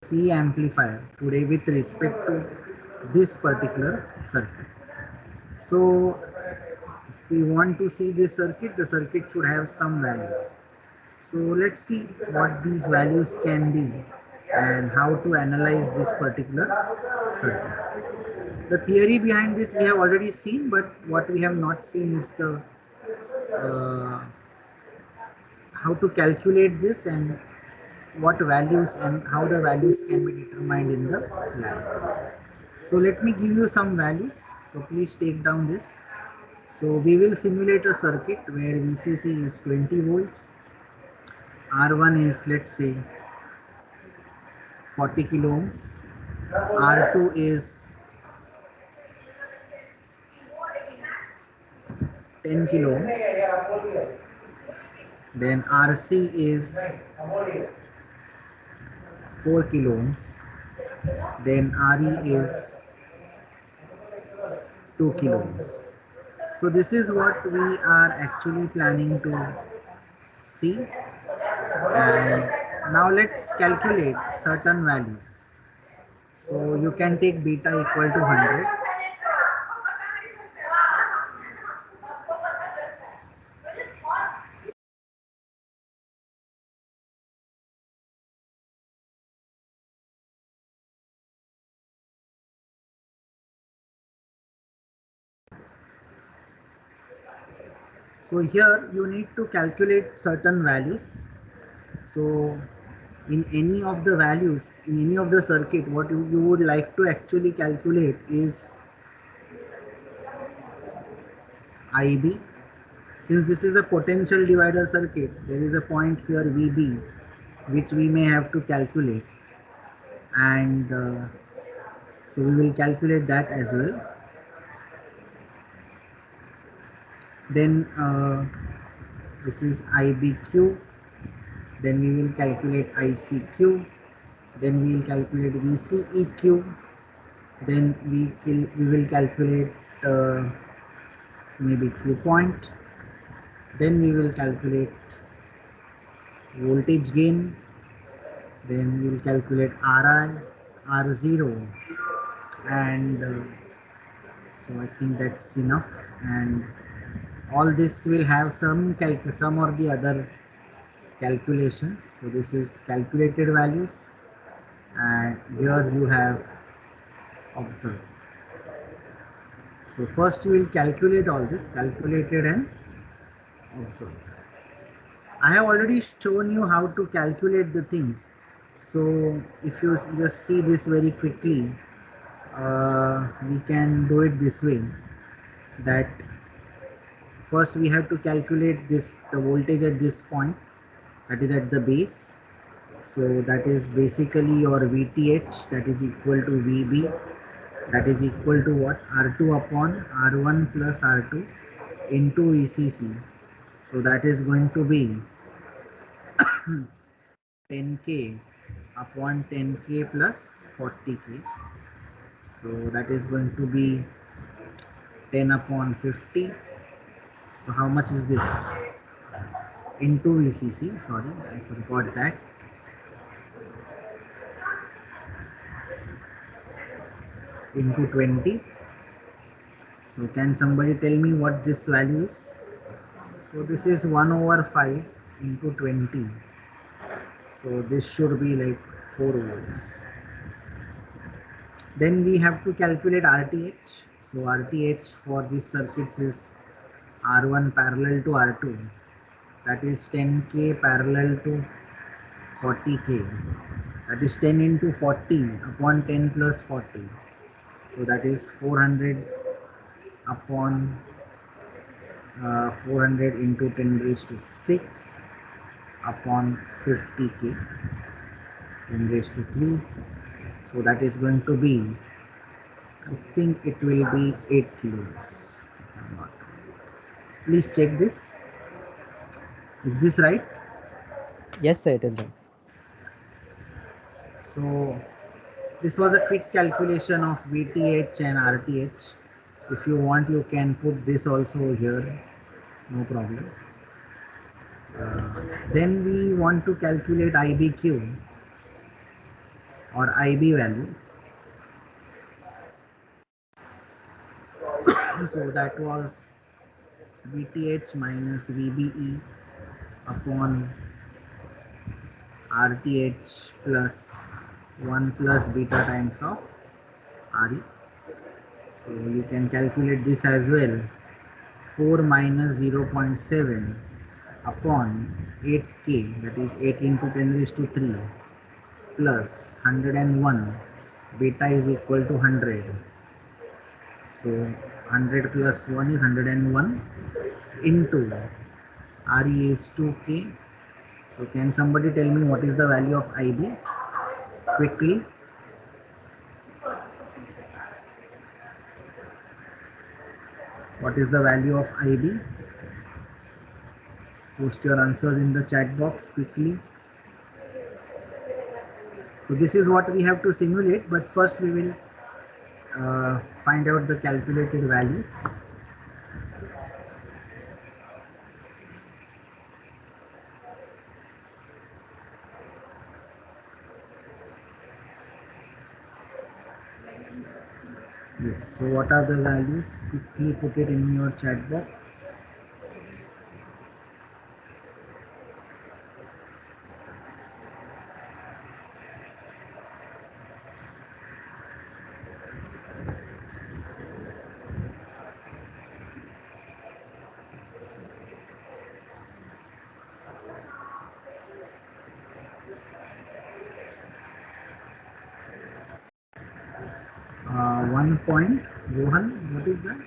C amplifier today with respect to this particular circuit. So if we want to see this circuit, the circuit should have some values. So let's see what these values can be and how to analyze this particular circuit. The theory behind this we have already seen, but what we have not seen is the uh, how to calculate this and what values and how the values can be determined in the lab. So let me give you some values. So please take down this. So we will simulate a circuit where VCC is 20 volts, R1 is, let's say, 40 kilo ohms, R2 is 10 kilo ohms, then RC is 4 kilo ohms, then RE is 2 kilo ohms. So this is what we are actually planning to see, and now let's calculate certain values. So you can take beta equal to 100. So here you need to calculate certain values. So in any of the values, in any of the circuit, what you would like to actually calculate is IB. Since this is a potential divider circuit, there is a point here VB which we may have to calculate, and so we will calculate that as well. Then this is IBQ, then we will calculate ICQ, then we will calculate VCEQ, then we will calculate maybe Q point, then we will calculate voltage gain, then we will calculate RI, R0, and so I think that's enough, and all this will have some or the other calculations. So this is calculated values, and here you have observed. So first you will calculate all this, calculated and observed. I have already shown you how to calculate the things. So if you just see this very quickly, we can do it this way, that first we have to calculate this, the voltage at this point, that is at the base. So that is basically your VTH, that is equal to VB, that is equal to what? R2 upon R1 plus R2 into VCC. So that is going to be 10K upon 10K plus 40K. So that is going to be 10 upon 50. So how much is this? Into VCC, sorry, I forgot that. Into 20. So can somebody tell me what this value is? So this is 1 over 5 into 20. So this should be like 4 volts. Then we have to calculate RTH. So RTH for these circuits is R1 parallel to R2. That is 10K parallel to 40K. That is 10 into 40 upon 10 plus 40. So that is 400 upon 400 into 10 raised to 6 upon 50K, 10 raised to 3. So that is going to be, I think it will be 8 kilos. Please check this. Is this right? Yes, sir, it is right. So this was a quick calculation of VTH and RTH. If you want, you can put this also here, no problem. Then we want to calculate IBQ. or IB value. So that was VTH minus VBE upon RTH plus 1 plus beta times of RE. So you can calculate this as well. 4 minus 0.7 upon 8K, that is 8 into 10 raised to 3 plus 101, beta is equal to 100. So 100 plus 1 is 101 into RE is 2K. So can somebody tell me what is the value of IB quickly? What is the value of IB? Post your answers in the chat box quickly. So this is what we have to simulate, but first we will find out the calculated values. Yes, so what are the values? Quickly put it in your chat box. 1 point, Rohan, what is that?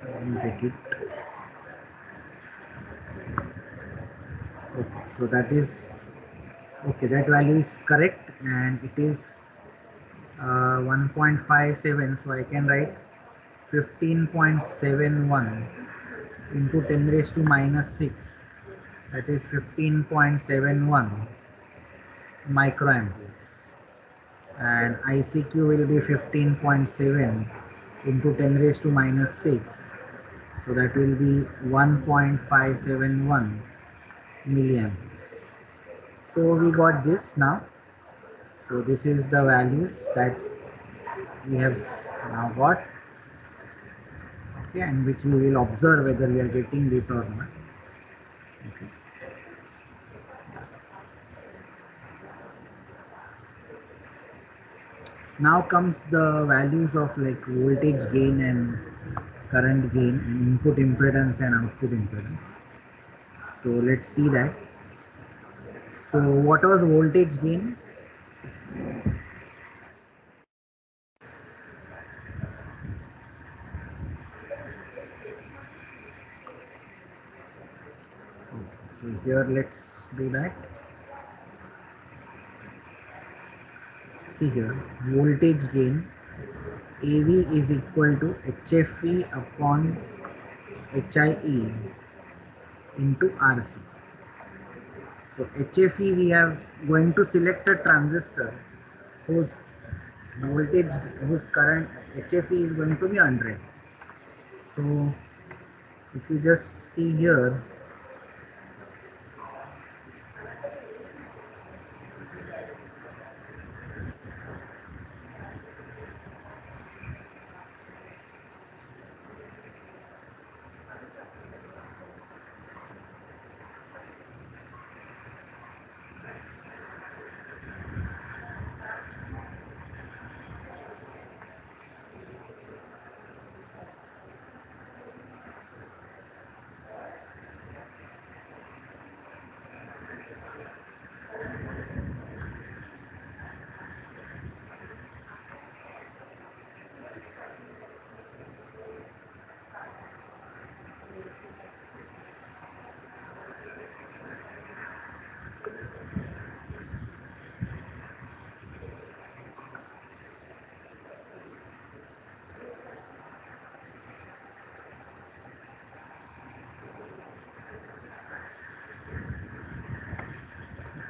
I didn't get it. Okay, so that is, okay, that value is correct and it is 1.57, so I can write 15.71 into 10 raised to minus 6, that is 15.71 microamperes, and ICQ will be 15.7 into 10 raised to minus 6, so that will be 1.571 milliamperes. So we got this now. So this is the values that we have now got, okay, and which we will observe whether we are getting this or not. Okay. Now comes the values of like voltage gain and current gain and input impedance and output impedance. So let's see that. So what was voltage gain? So here let's do that. See here, voltage gain AV is equal to HFE upon HIE into RC. So HFE, we are going to select a transistor whose voltage, whose current HFE is going to be 100. So if you just see here,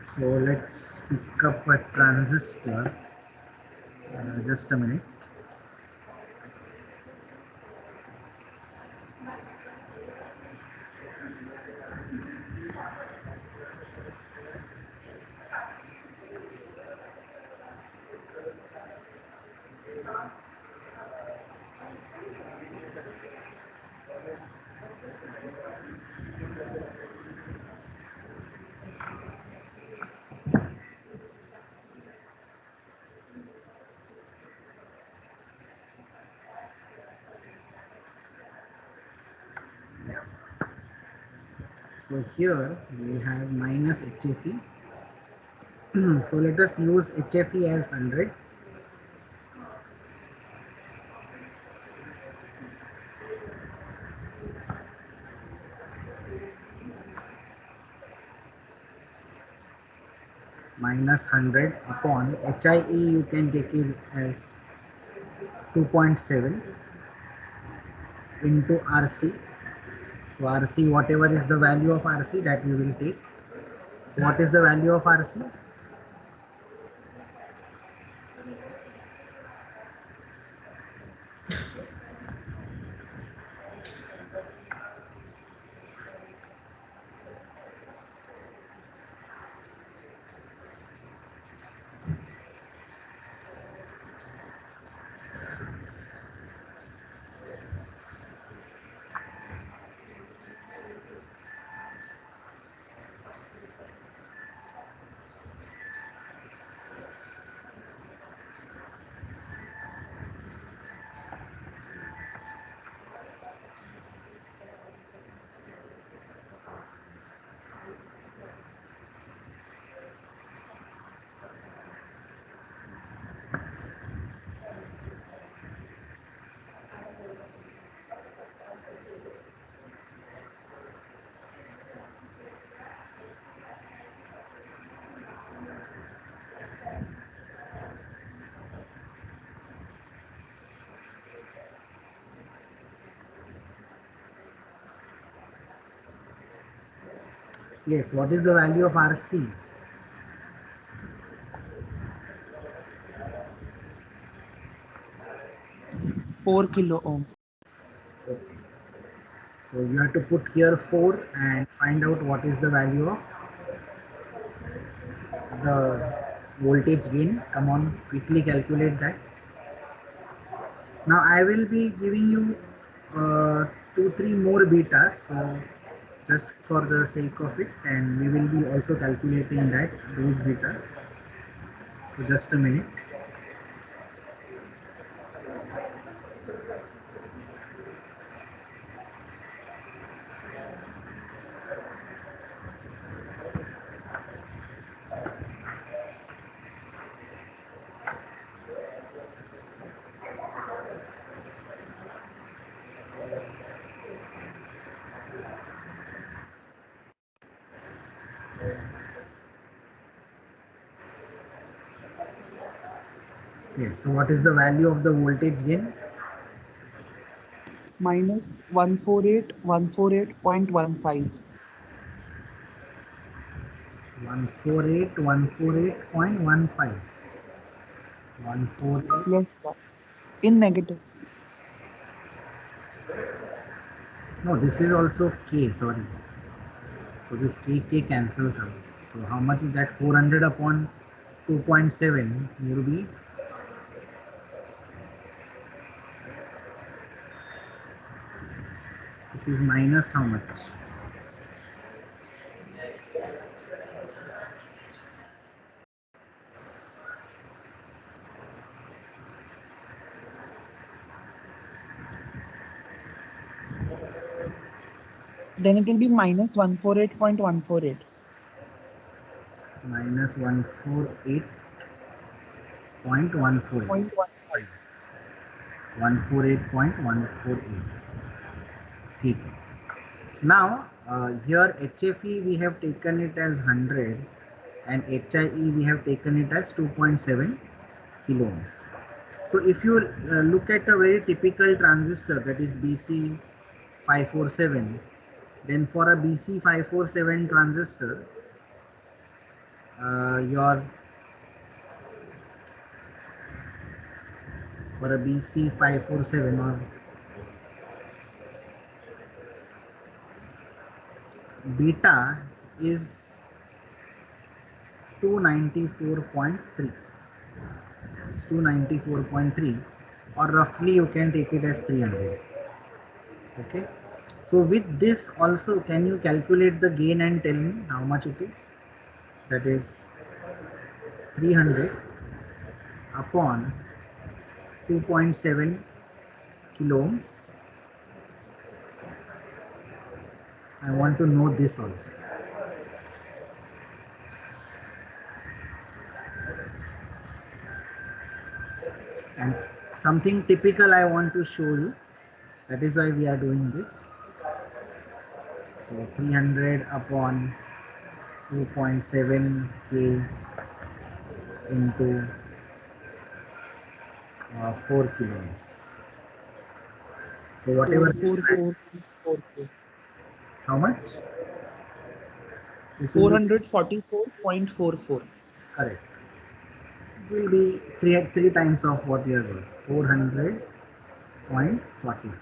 so let's pick up a transistor. Just a minute. So here we have minus HFE. So let us use HFE as 100. Minus 100 upon HIE, you can take it as 2.7 into RC. So RC, whatever is the value of RC, that we will take. So what is the value of RC? Yes, what is the value of RC? 4 kilo ohm. Okay. So you have to put here 4 and find out what is the value of the voltage gain. Come on, quickly calculate that. Now I will be giving you 2-3 more betas, so just for the sake of it, and we will be also calculating those betas. So just a minute. Yes, so what is the value of the voltage gain? Minus 148.15. 148.15. 148. Yes, sir. In negative. No, this is also K, sorry. So this K cancels out. So how much is that? 400 upon 2.7 will be, this is minus how much? Then it will be minus 148.148. Minus 148.148. 0.15. 148.148. ठीक है. Now here HFE we have taken it as 100 and HIE we have taken it as 2.7 kilo ohms. So if you look at a very typical transistor, that is BC547, then for a BC547 transistor, your for a BC547 or beta is 294.3. It's 294.3, or roughly you can take it as 300. Okay. So with this also, can you calculate the gain and tell me how much it is? That is 300 upon 2.7 kilo ohms. I want to know this also. And something typical I want to show you. That is why we are doing this. So 300 upon 2.7 K into 4 kilos. So whatever this value is, 444.44. how much? This will be 444.44. correct. It will be three times of what you have got. 400.44.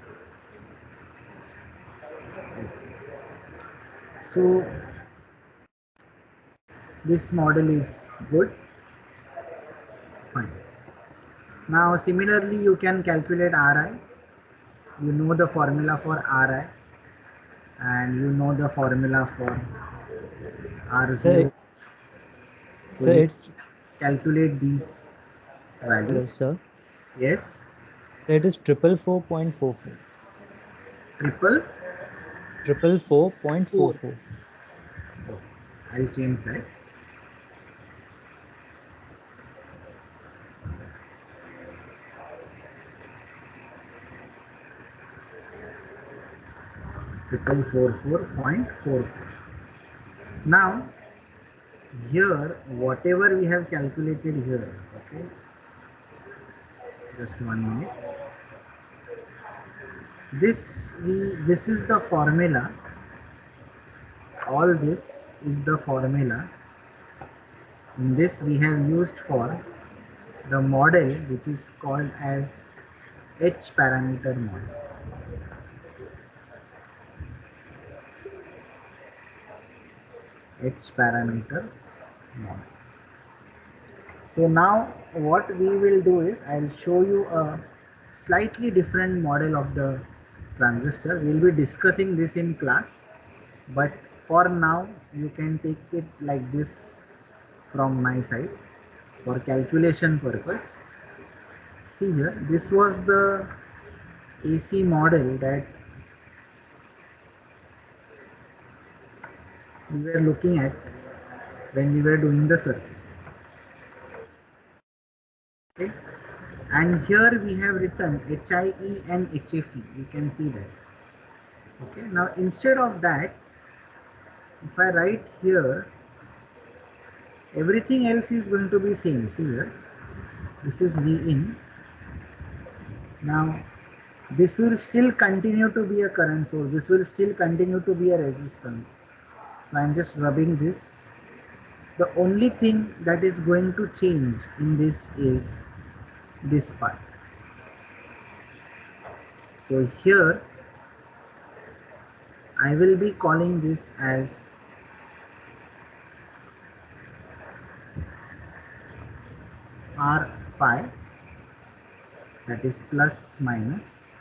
So this model is good. Fine. Now similarly you can calculate Ri. You know the formula for Ri and you know the formula for Sir, R0. So sir, you it's calculate these hello, values. sir. Yes. It is 444.44. Triple. 444.44. Oh, I'll change that. Triple 44.44. Now here whatever we have calculated here, okay, just 1 minute. This is the formula. All this is the formula. In this we have used for the model which is called as H parameter model. H parameter model. So now what we will do is I'll show you a slightly different model of the transistor. We'll be discussing this in class, but for now you can take it like this from my side for calculation purpose. See here, this was the AC model that we were looking at when we were doing the circuit. Okay. And here we have written HIE and HFE. You can see that. Okay. Now instead of that, if I write here, everything else is going to be same. See here, this is V in. Now this will still continue to be a current source. This will still continue to be a resistance. So I am just rubbing this. The only thing that is going to change in this is this part. So here I will be calling this as R pi, that is plus minus.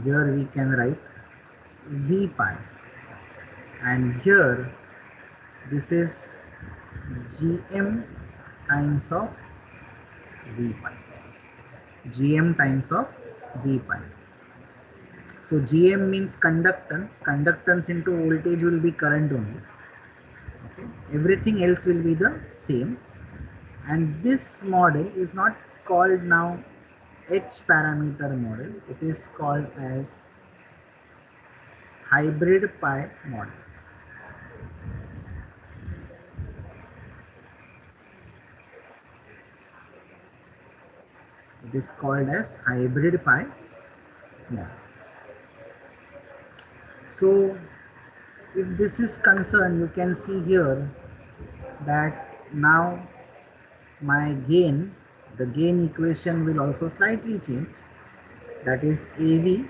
Here we can write V pi, and here this is Gm times of V pi. Gm times of V pi. So Gm means conductance. Conductance into voltage will be current only. Okay. Everything else will be the same. And this model is not called now H parameter model. It is called as hybrid pi model. It is called as hybrid pi model. So if this is concerned, you can see here that now my gain, the gain equation will also slightly change. That is AV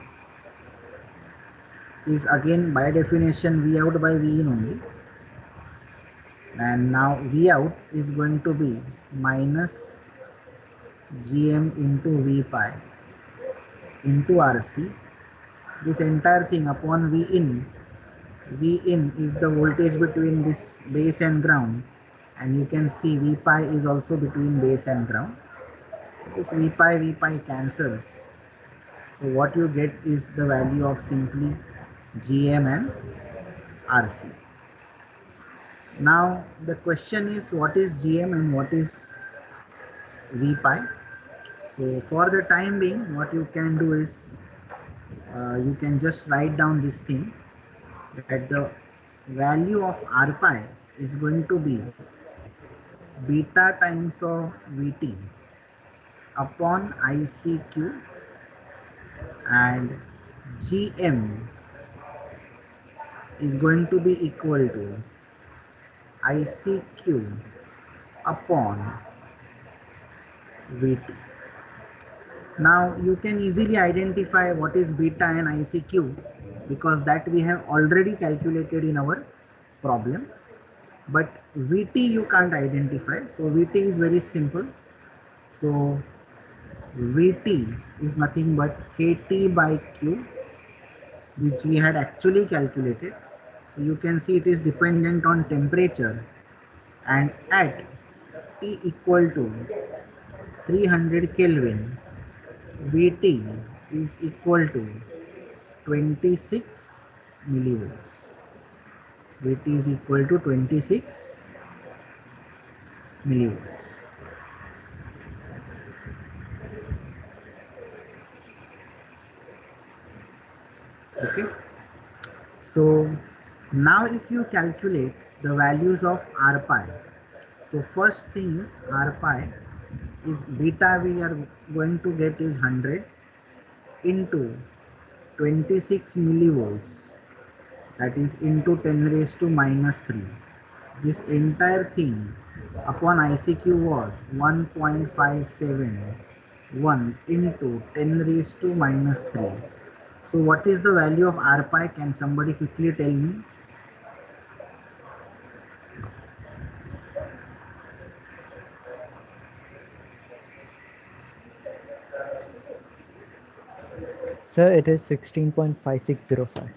is again by definition V out by V in only. And now V out is going to be minus Gm into V pi into Rc. This entire thing upon V in. V in is the voltage between this base and ground, and you can see V pi is also between base and ground. So this V pi cancels. So what you get is the value of simply Gm and Rc. Now the question is, what is Gm and what is V pi? So for the time being, what you can do is you can just write down this thing, that the value of R pi is going to be beta times of Vt upon ICQ, and Gm is going to be equal to ICQ upon Vt. Now you can easily identify what is beta and ICQ, because that we have already calculated in our problem. But Vt you can't identify. So Vt is very simple. So Vt is nothing but Kt by Q, which we had actually calculated. So you can see it is dependent on temperature, and at T equal to 300 Kelvin, Vt is equal to 26 millivolts. Vt is equal to 26 millivolts. Okay. So now if you calculate the values of R pi, so first thing is R pi is beta we are going to get is 100 into 26 millivolts, that is into 10 raised to minus 3. This entire thing upon ICQ was 1.571 into 10 raised to minus 3. So what is the value of R pi? Can somebody quickly tell me? Sir, it is 16.5605.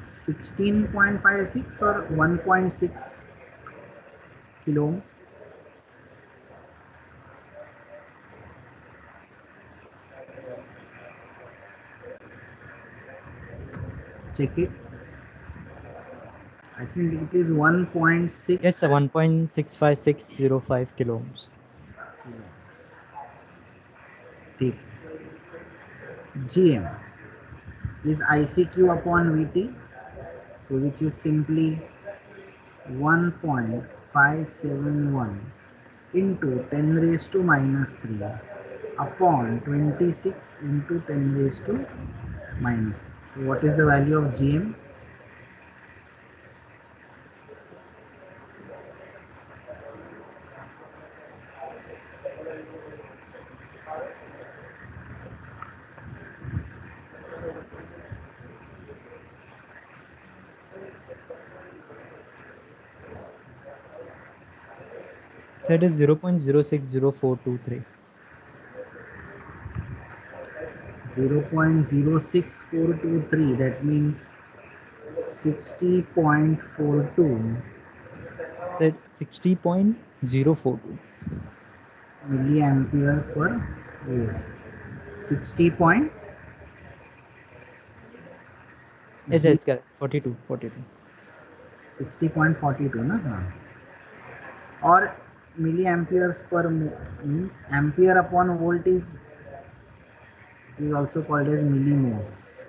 16.56 or 1.6 kilo ohms? Check it. I think it is 1.6. Yes, sir, 1.65605 kilo ohms. ठीक. Gm is ICQ upon Vt, so which is simply 1.571 into 10 raised to minus 3 upon 26 into 10 raised to minus 3. So what is the value of Gm? So it is 0.060423. 0.06423, that means 60.42 So 60.042. milliampere per volt. 60 point Yes, yes, correct. 42. 60.42 na? हाँ. Or milliamperes per means ampere upon volt is also called as millimos.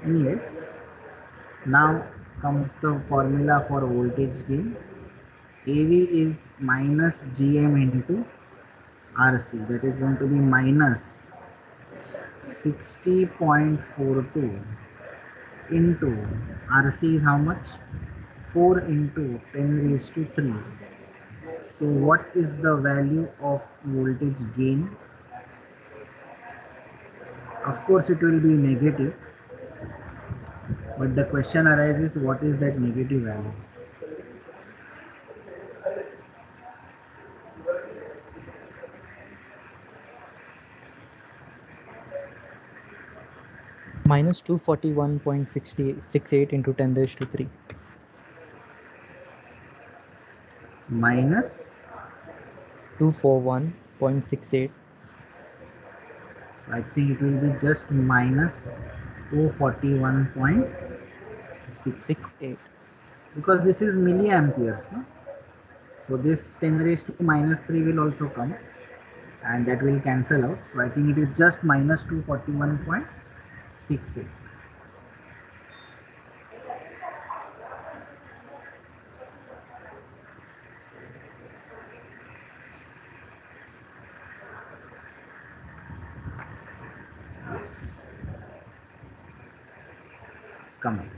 Anyways, now comes the formula for voltage gain. AV is minus Gm into Rc, that is going to be minus 60.42 into Rc is how much? 4 into 10 raised to 3 So what is the value of voltage gain? Of course it will be negative, but the question arises, what is that negative value? Minus 241.68 into 10 raised to 3. Minus, 241.68. so I think it will be just minus 241.6, 68. because this is milliamperes, no? So this 10 raised to minus 3 will also come, and that will cancel out. So I think it is just minus 241.68. Yes. Come on.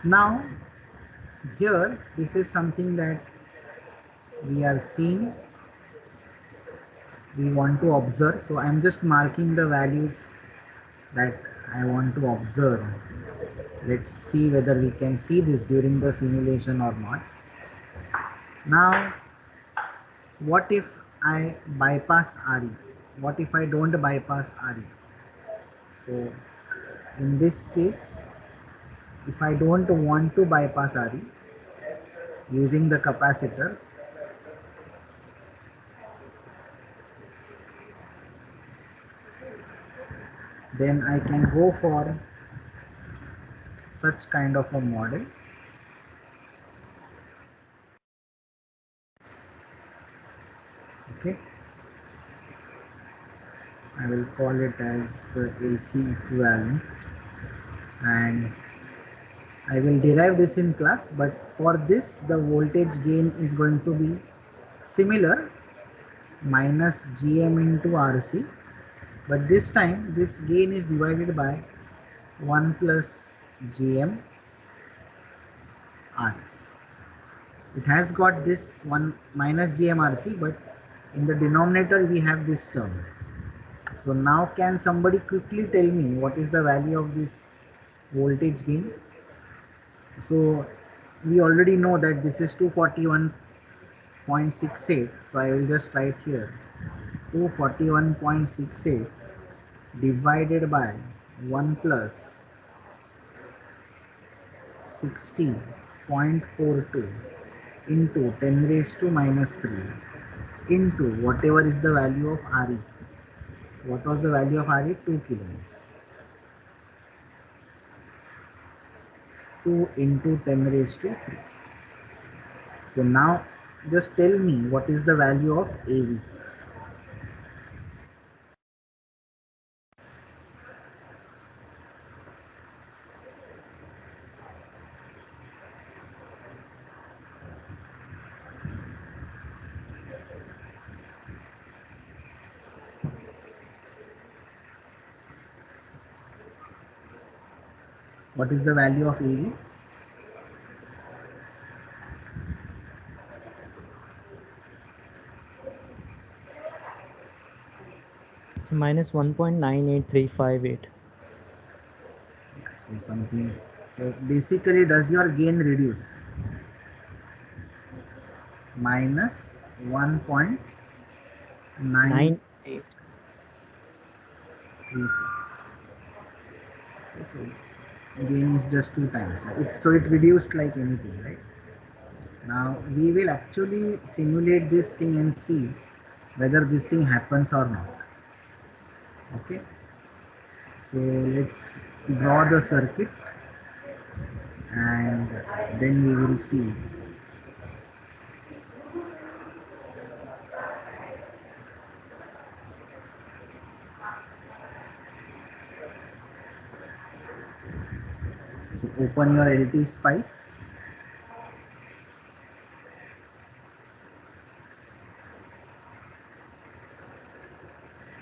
Now here this is something that we are seeing, we want to observe. So I am just marking the values that I want to observe. Let's see whether we can see this during the simulation or not. Now what if I bypass RE? What if I don't bypass RE? So in this case, if I don't want to bypass RE using the capacitor, then I can go for such kind of a model. Okay, I will call it as the AC equivalent, and I will derive this in class, but for this the voltage gain is going to be similar, minus GM into RC, but this time this gain is divided by 1 plus GM R. It has got this 1 minus GM RC, but in the denominator we have this term. So now can somebody quickly tell me what is the value of this voltage gain? So we already know that this is 241.68, so I will just write here 241.68 divided by 1 plus 60.42 into 10 raised to minus 3 into whatever is the value of RE. So what was the value of RE? 2 kilo ohms. 2 into 10 raised to 3. So now just tell me what is the value of AV. What is the value of AV? So minus 1.98358. So something. So basically, does your gain reduce? Minus 1.936. 98. Okay, so gain is just 2 times. So it reduced like anything, right? Now we will actually simulate this thing and see whether this thing happens or not. Okay. So let's draw the circuit and then we will see. So open your LT Spice.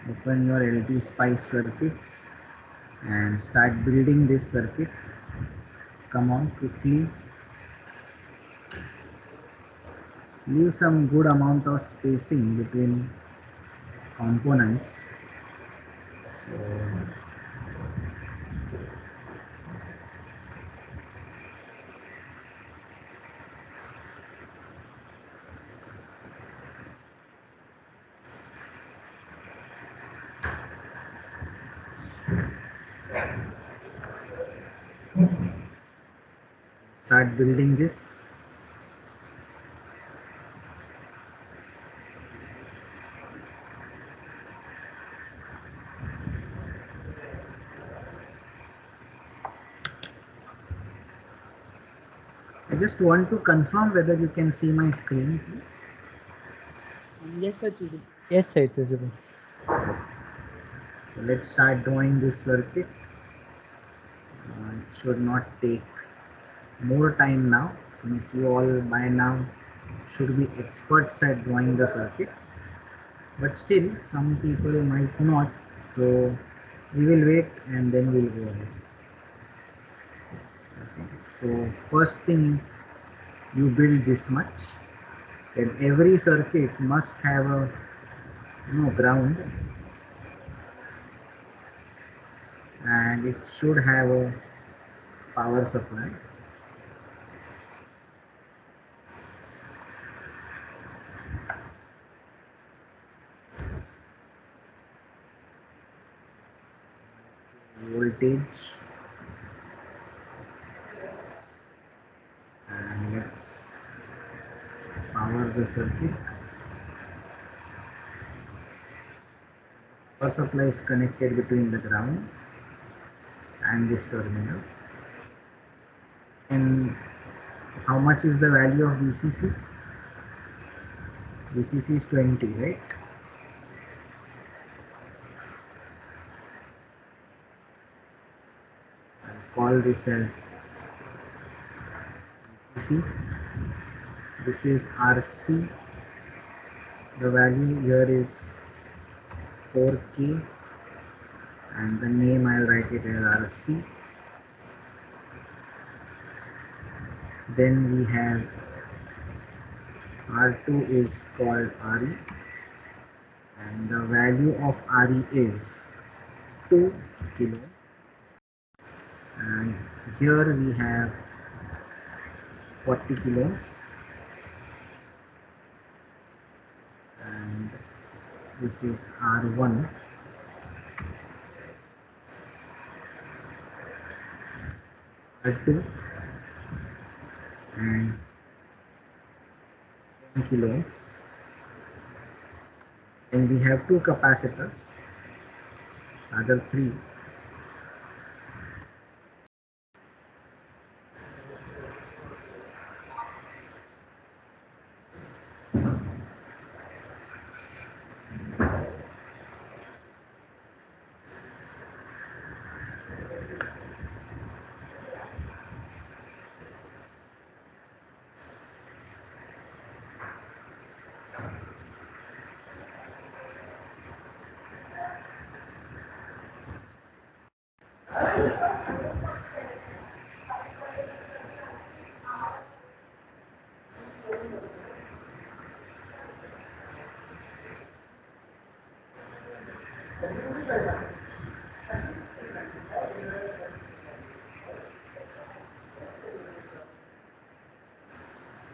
Open your LT Spice circuits and start building this circuit. Come on, quickly. Leave some good amount of spacing between components. So start building this. I just want to confirm whether you can see my screen, please. Yes, sir, it's visible. Yes, sir, it's visible. So let's start drawing this circuit. It should not take more time now, since you all by now should be experts at drawing the circuits. But still, some people might not. So we will wait and then we'll go ahead. Okay. So first thing is you build this much. Then every circuit must have a ground, and it should have a power supply. Voltage, and let's power the circuit. Power supply is connected between the ground and this terminal. And how much is the value of VCC? VCC is 20, right? I'll call this as VCC. This is RC. The value here is 4K, and the name I'll write it as RC. Then we have R2 is called RE, and the value of RE is 2 kilo. And here we have 40 kilos, and this is R1. R2 and 10 kilos. And we have two capacitors, other three.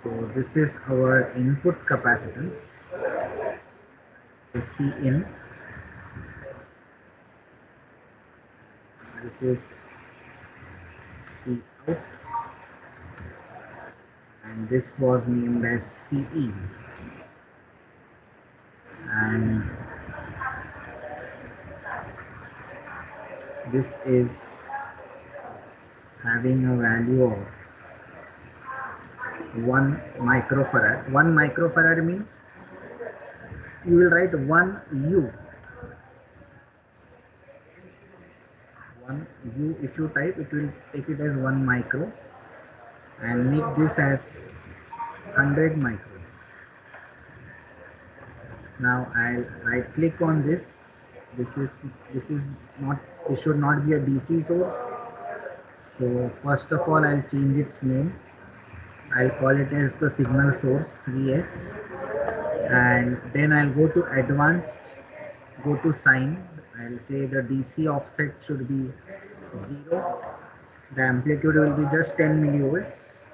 So this is our input capacitance, C in. This is C out, and this was named as CE. And this is having a value of 1 microfarad. 1 microfarad means you will write 1 U. 1 U, if you type, it will take it as 1 micro and make this as 100 micros. Now I'll right click on this. This is not It should not be a DC source. So first of all, I'll change its name. I'll call it as the signal source VS, and then I'll go to advanced, go to sign. I'll say the DC offset should be 0. The amplitude will be just 10 millivolts.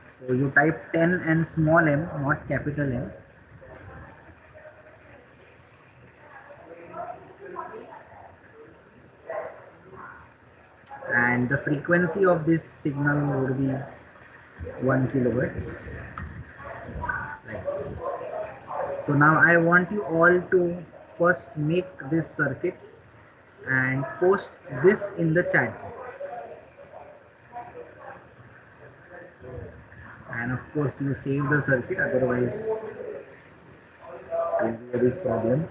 So you type 10 and small m, not capital M. And the frequency of this signal would be 1 kilohertz, like this. So now I want you all to first make this circuit and post this in the chat box. And of course you save the circuit, otherwise it will be a big problem.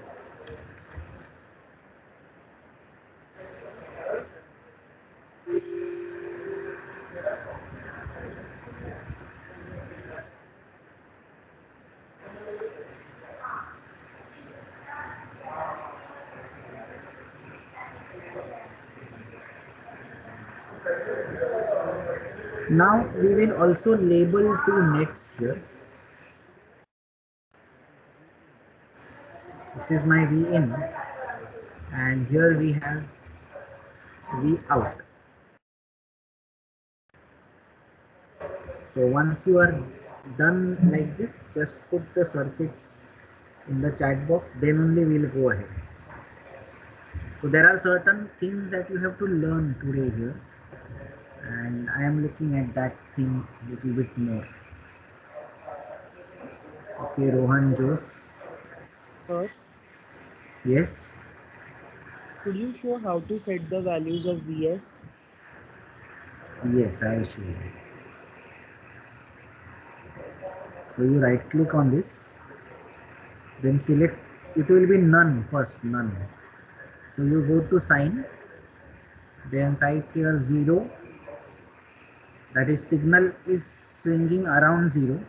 Now we will also label two nets here. This is my V in, and here we have V out. So once you are done like this, just put the circuits in the chat box, then only we'll go ahead. So there are certain things that you have to learn today here, and I am looking at that thing a little bit more. Okay, Rohan Jose. Sir, Yes. could you show how to set the values of VS? Yes, I'll show you. So you right click on this, then select, it will be none first, none. So you go to sign, then type here 0, that is signal is swinging around 0.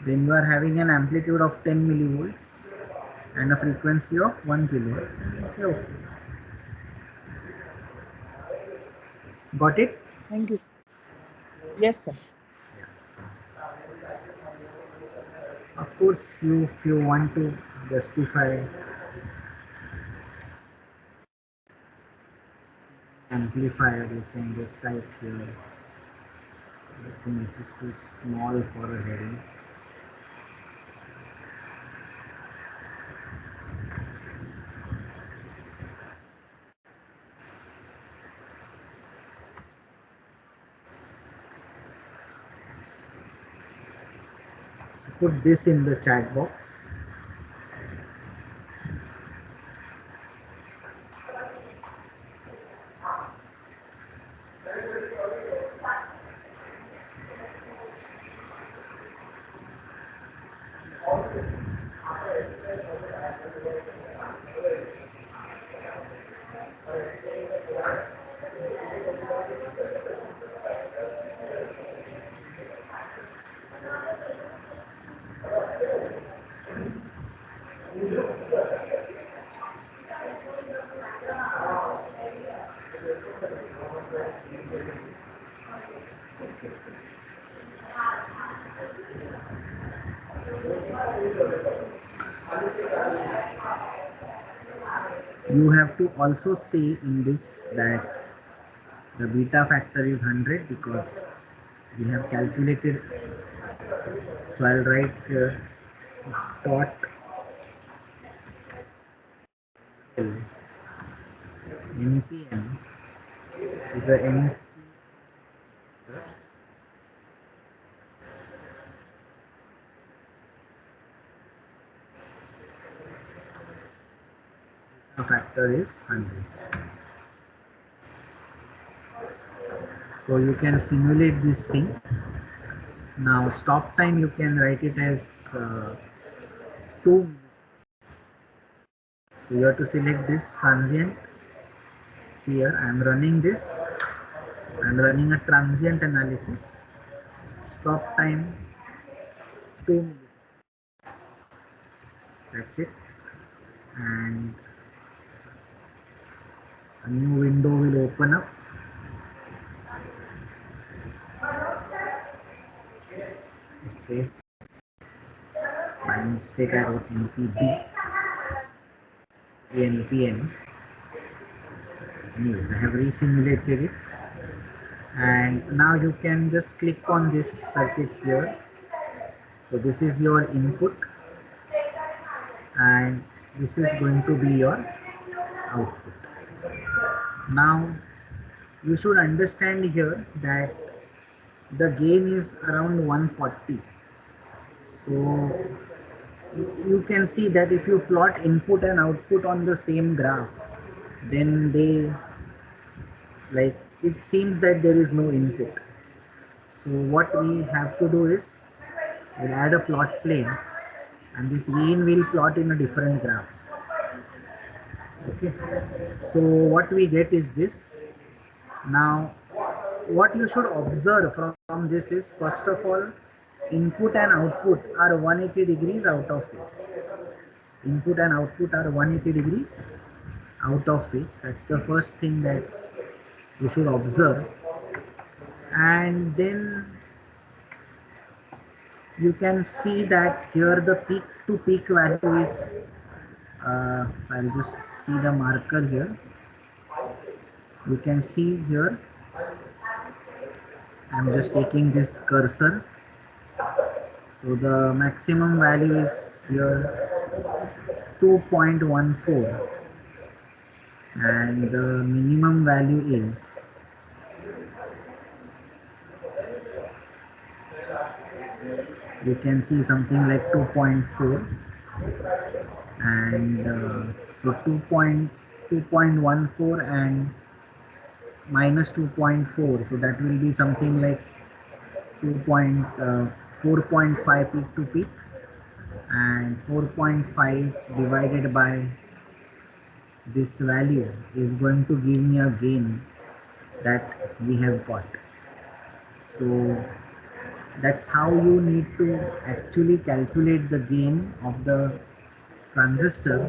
Then you are having an amplitude of 10 millivolts and a frequency of 1 kilohertz. And say okay. Got it? Thank you. Yes, sir. Of course, if you want to justify amplifier, you can just type here. I think this is too small for a heading. So put this in the chat box. You have to also say in this that the beta factor is 100 because we have calculated. So I'll write here dot L NPN is the N factor is 100. So you can simulate this thing. Now stop time, you can write it as 2 minutes. So you have to select this transient. See here, I am running this. I am running a transient analysis. Stop time 2 milliseconds. That's it. And A new window will open up. Okay, by mistake I wrote NPB, NPN. Anyways, I have resimulated it, and now you can just click on this circuit here. So this is your input, and this is going to be your output. Now you should understand here that the gain is around 140. So you can see that if you plot input and output on the same graph, then they, like, it seems that there is no input. So what we have to do is we'll add a plot plane, and this gain will plot in a different graph. Okay, so what we get is this. Now what you should observe from this is, first of all, input and output are 180 degrees out of phase. Input and output are 180 degrees out of phase. That's the first thing that you should observe. And then you can see that here the peak to peak value is, so I'll just see the marker here. You can see here, I'm just taking this cursor. So the maximum value is here 2.14, and the minimum value is, you can see, something like 2.4, and so 2.14 and minus 2.4, so that will be something like 4.5 peak to peak, and 4.5 divided by this value is going to give me a gain that we have got. So that's how you need to actually calculate the gain of the transistor,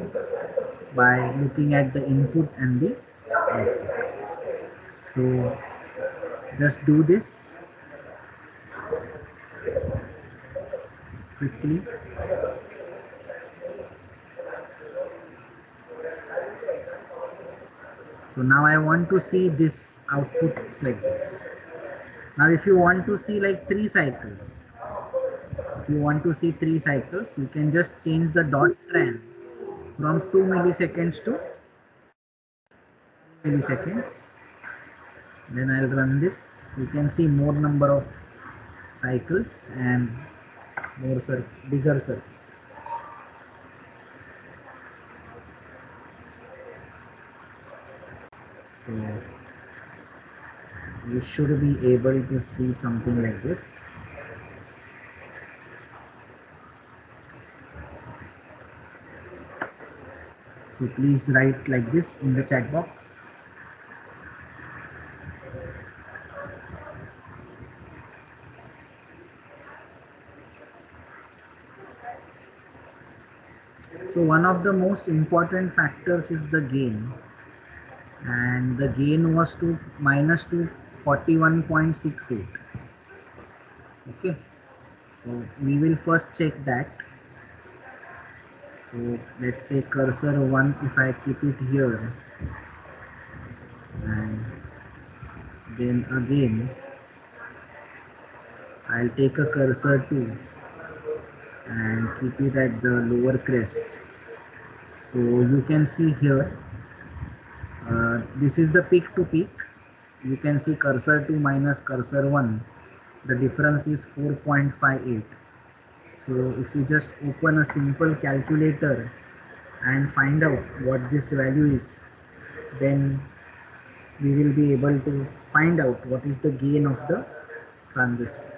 by looking at the input and the output. So just do this quickly. So now I want to see this output looks like this. Now if you want to see like 3 cycles, if you want to see 3 cycles, you can just change the dot tran from 2 milliseconds to milliseconds. Then I'll run this. You can see more number of cycles and more bigger circuit. So you should be able to see something like this. So please write like this in the chat box. So one of the most important factors is the gain, and the gain was to minus 241.68. Okay, so we will first check that. So let's say cursor 1, if I keep it here, and then again I'll take a cursor 2 and keep it at the lower crest. So you can see here, this is the peak to peak. You can see cursor 2 minus cursor 1, the difference is 4.58. So if you just open a simple calculator and find out what this value is, then we will be able to find out what is the gain of the transistor.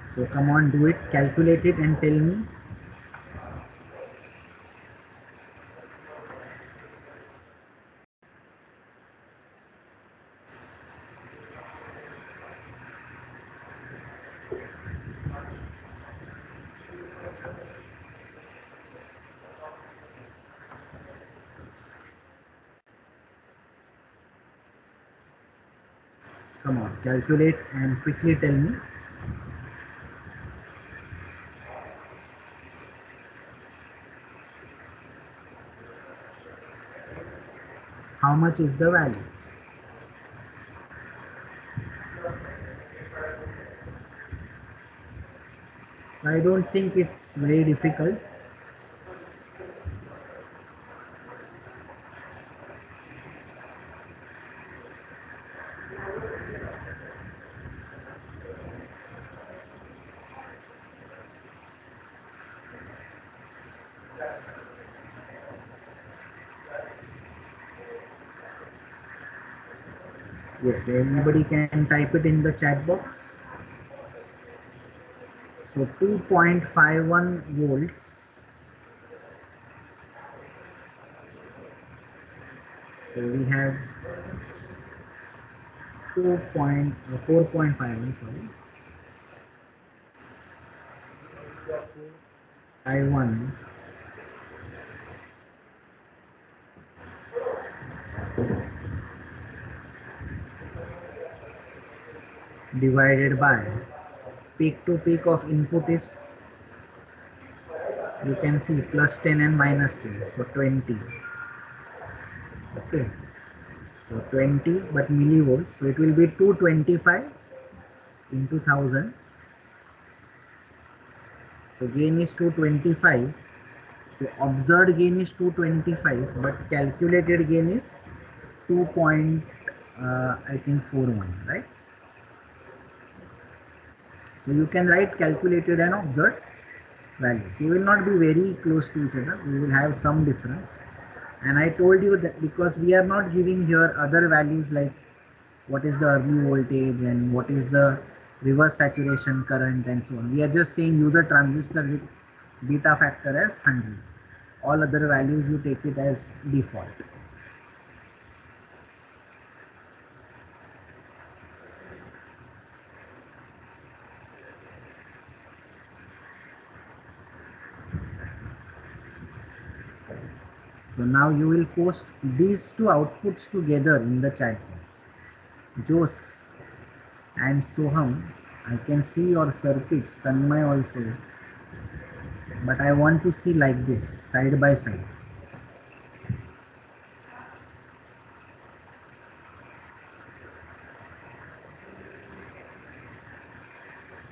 So come on, do it, calculate it and tell me. Come on, calculate and quickly tell me. How much is the value? So I don't think it's very difficult. Yes, everybody can type it in the chat box. So 2.51 volts. So we have 4.51, sorry. 51 divided by peak to peak of input is, you can see, plus 10 and minus 10, so 20. Okay, so 20 but millivolts, so it will be 225 into 1000. So gain is 225. So observed gain is 225, but calculated gain is 2. I think 41, right? So you can write calculated and observed values. They will not be very close to each other. We will have some difference. And I told you that because we are not giving here other values like what is the early voltage and what is the reverse saturation current and so on. We are just saying use a transistor with beta factor as 100. All other values you take it as default. So now you will post these two outputs together in the chat box. Jose and Soham, I can see your circuits, Tanmay also, but I want to see like this, side by side.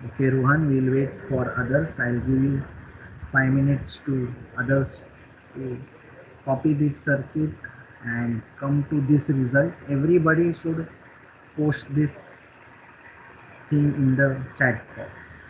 Okay, Rohan, we'll wait for others. I'll give you 5 minutes to others to copy this circuit and come to this result. Everybody should post this thing in the chat box.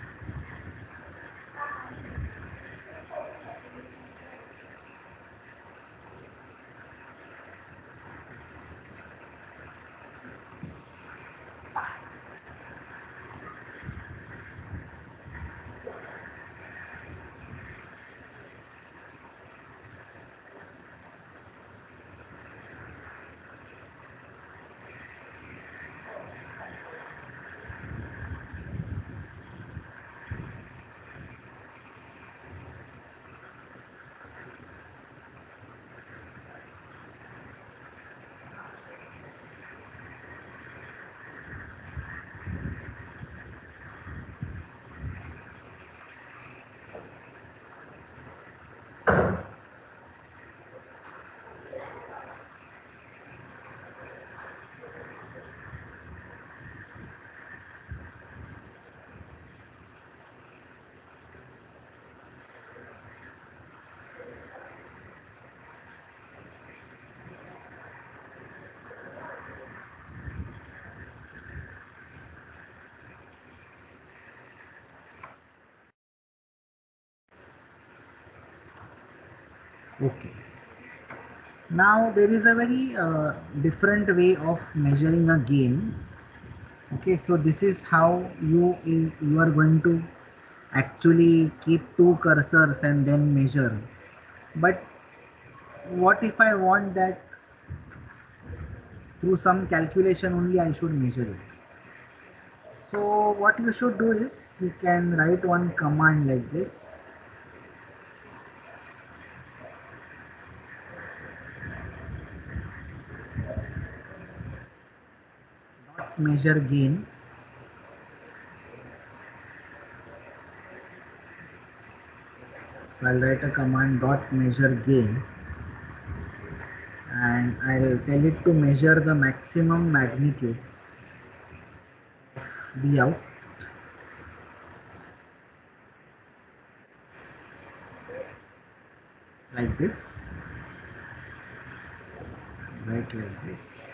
Okay. Now there is a very different way of measuring a gain. Okay, so this is how you are going to actually keep two cursors and then measure. But what if I want that through some calculation only I should measure it? So what you should do is you can write one command like this. measure gain. So I'll write a command dot measure gain, and I'll tell it to measure the maximum magnitude of V out like this, right, like this.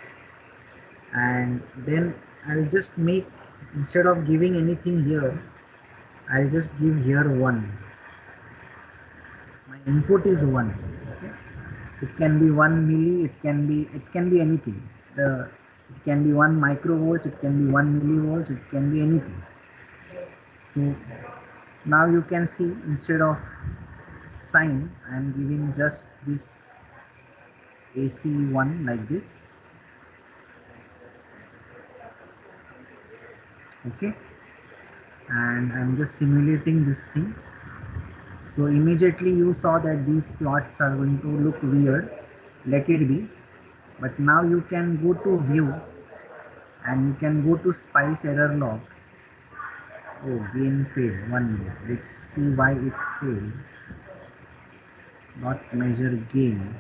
And then I'll just make, instead of giving anything here, I'll just give here 1. My input is 1. Okay, it can be 1 milli, it can be anything. It can be 1 microvolts, it can be 1 millivolts, it can be anything. So now you can see, instead of sign, I am giving just this AC1 like this. Okay, and I'm just simulating this thing. So immediately you saw that these plots are going to look weird. Let it be. But now you can go to view and you can go to spice error log. Oh, gain failed. 1 minute. Let's see why it failed. Not measure gain.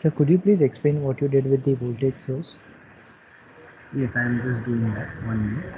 So could you please explain what you did with the voltage source? Yes, I am just doing that. 1 minute.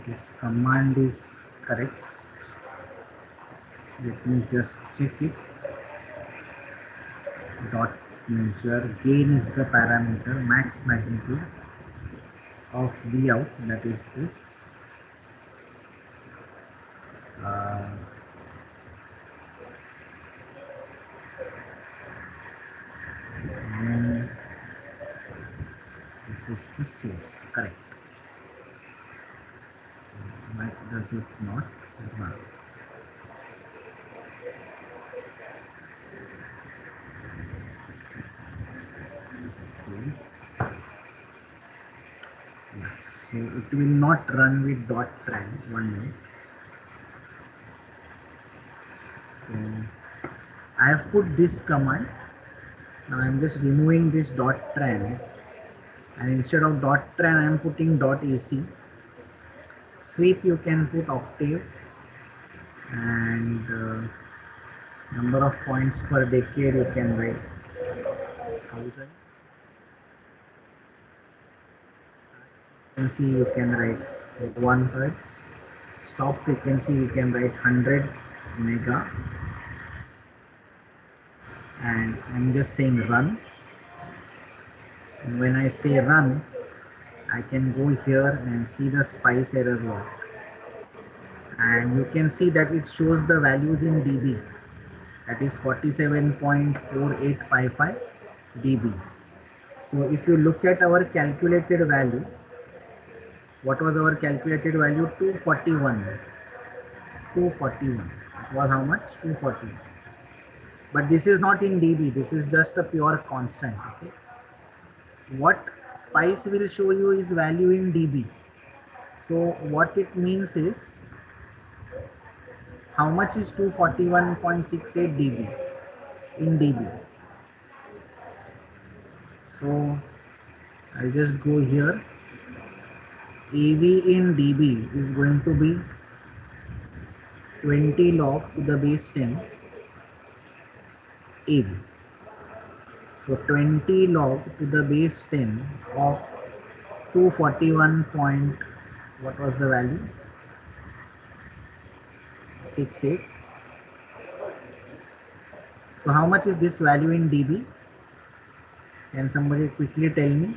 This command is correct. Let me just check it. Dot measure gain is the parameter, max magnitude of V out, that is this. Then this is the source, correct. So why does it not run? Okay. Yeah, so it will not run with dot tran. 1 minute. So I have put this command. Now I am just removing this dot tran, and instead of dot tran I am putting dot AC. Sweep you can put octave, and number of points per decade you can write 1000. Frequency you can write 1 hertz. Stop frequency we can write 100 mega, and I'm just saying run. And when I say run, I can go here and see the spice error log, and you can see that it shows the values in dB, that is 47.4855 dB. So if you look at our calculated value, what was our calculated value? 241. It was how much? 241. But this is not in dB, this is just a pure constant. Okay, what Spice will show you is value in dB. So what it means is, how much is 241.68 dB in dB. So I'll just go here. AV in dB is going to be 20 log to the base 10 AV. So 20 log to the base 10 of 241 point, what was the value? 68. So how much is this value in dB? Can somebody quickly tell me?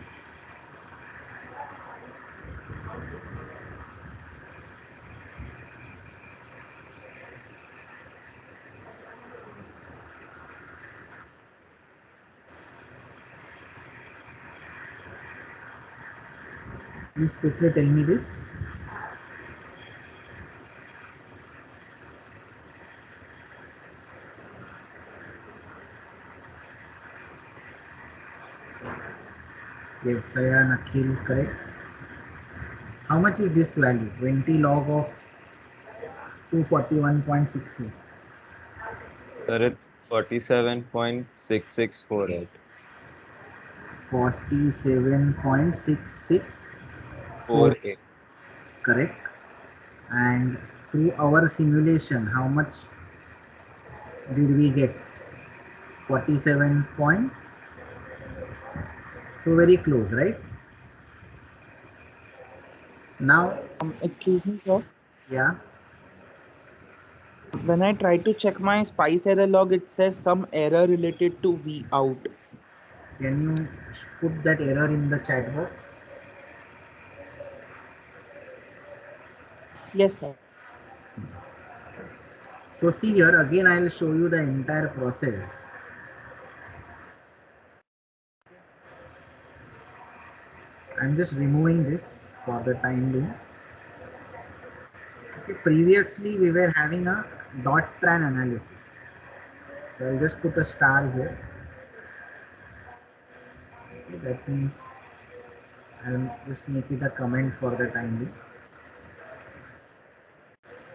Please quickly tell me this. Yes, Sayan, Akhil, correct. How much is this value? 20 log of 241.68. Sir, it's 47.6648. 47.664, 48. correct. And through our simulation, how much did we get? 47 point. So very close, right? Now, Excuse me, sir. yeah, When I try to check my Spice error log, it says some error related to V out. can you put that error in the chat box? Yes, sir. So see here, again I will show you the entire process. I'm just removing this for the time being. Okay, previously we were having a dot tran analysis. So I'll just put a star here. Okay, that means I'll just make it a comment for the time being.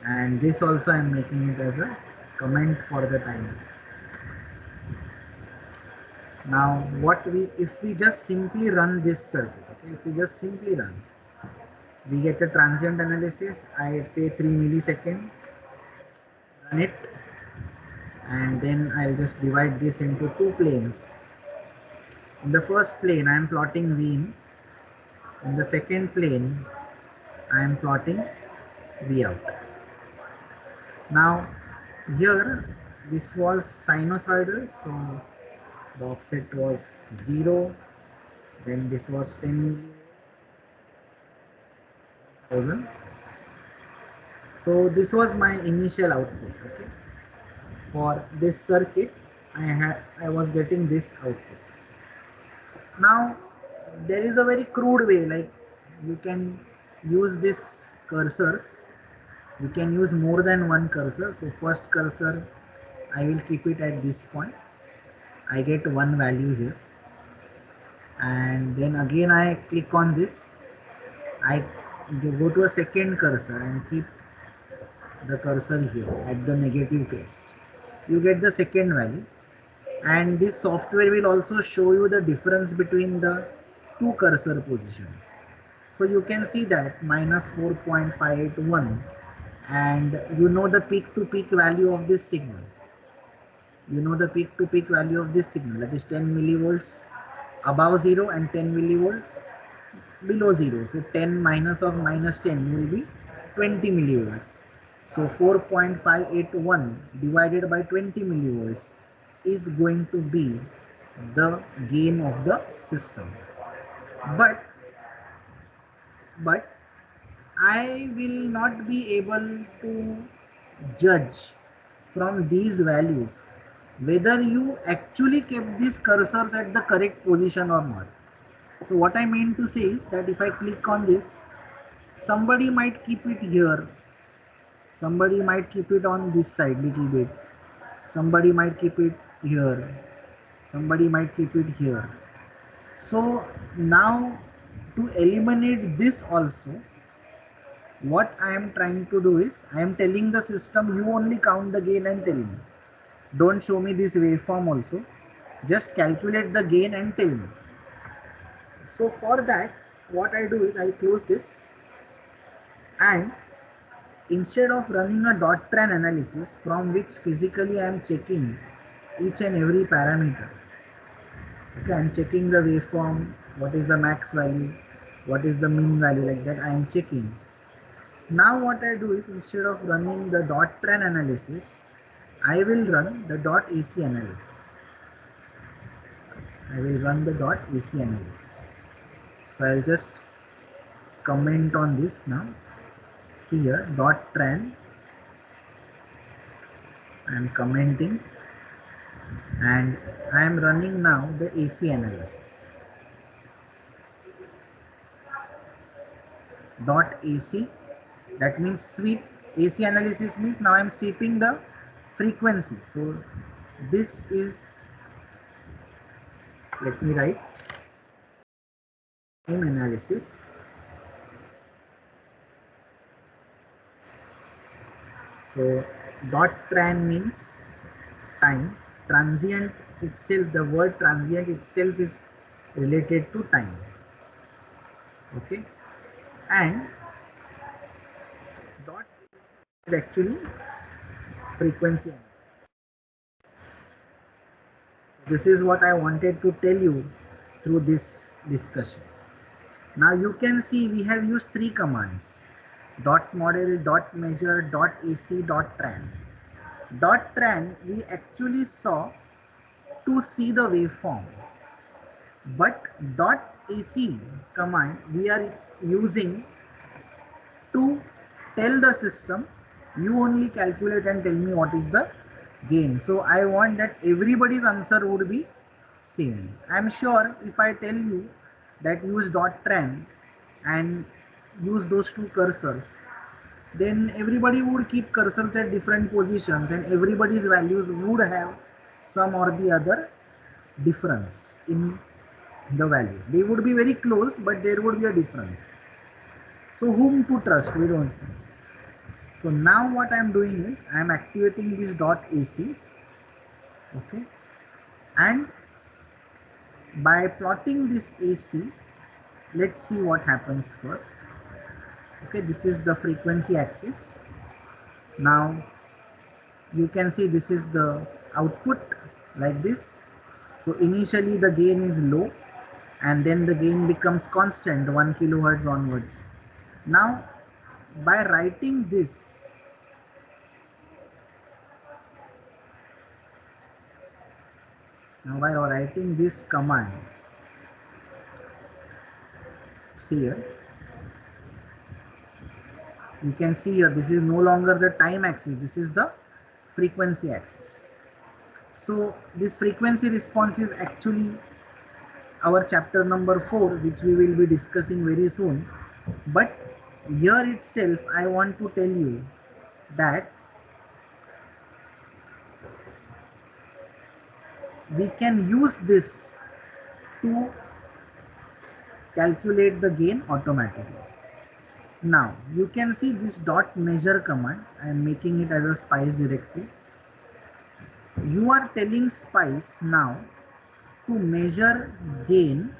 And this also I'm making it as a comment for the time being. Now what if we just simply run this circuit, okay, if we just simply run, we get a transient analysis. I say 3 millisecond, run it, and then I'll just divide this into two planes. In the first plane I am plotting V in. In the second plane I am plotting V out. Now here this was sinusoidal, so the offset was 0, then this was 10,000. So this was my initial output. Okay, for this circuit I was getting this output. Now there is a very crude way, like you can use this cursors, you can use more than one cursor. So first cursor I will keep it at this point, I get one value here, and then again I click on this, I go to a second cursor and keep the cursor here at the negative paste, you get the second value. And this software will also show you the difference between the two cursor positions. So you can see that minus 4.581, and you know the peak to peak value of this signal. You know the peak to peak value of this signal, that is 10 millivolts above 0 and 10 millivolts below 0. So 10 minus of minus 10 will be 20 millivolts. So 4.581 divided by 20 millivolts is going to be the gain of the system. But I will not be able to judge from these values whether you actually kept these cursors at the correct position or not. So what I mean to say is that if I click on this, somebody might keep it here, somebody might keep it on this side little bit, somebody might keep it here, somebody might keep it here. So now to eliminate this also, what I am trying to do is I am telling the system you only count the gain and tell me. Don't show me this waveform also. Just calculate the gain and tell me. So for that, what I do is I close this, and instead of running a dot tran analysis from which physically I am checking each and every parameter, okay, I am checking the waveform, what is the max value, what is the mean value, like that I am checking. Now what I do is instead of running the dot tran analysis, I will run the dot AC analysis. I will run the dot AC analysis. So I'll just comment on this now. See here, dot tran. I am commenting, and I am running now the AC analysis. Dot AC, that means sweep. AC analysis means now I am sweeping the frequency. So this is, let me write, time analysis. So dot tran means time. Transient itself, the word transient itself is related to time. Okay, and dot is actually frequency. This is what I wanted to tell you through this discussion. Now you can see we have used three commands: dot model, dot measure, dot AC, dot tran. Dot tran we actually saw to see the waveform, but dot AC command we are using to tell the system you only calculate and tell me what is the gain. So I want that everybody's answer would be same. I am sure if I tell you that use dot tran and use those two cursors, then everybody would keep cursors at different positions and everybody's values would have some or the other difference in the values. They would be very close, but there would be a difference. So whom to trust? We don't know. So now what I am doing is I am activating this dot AC. Okay, and by plotting this AC, let's see what happens first. Okay, this is the frequency axis. Now you can see this is the output like this. So initially the gain is low and then the gain becomes constant 1 kilohertz onwards. Now by writing this, command, see here, you can see here this is no longer the time axis, this is the frequency axis. So this frequency response is actually our chapter number 4, which we will be discussing very soon. But here itself I want to tell you that we can use this to calculate the gain automatically. Now you can see this dot measure command, I am making it as a SPICE directory. You are telling SPICE now to measure gain,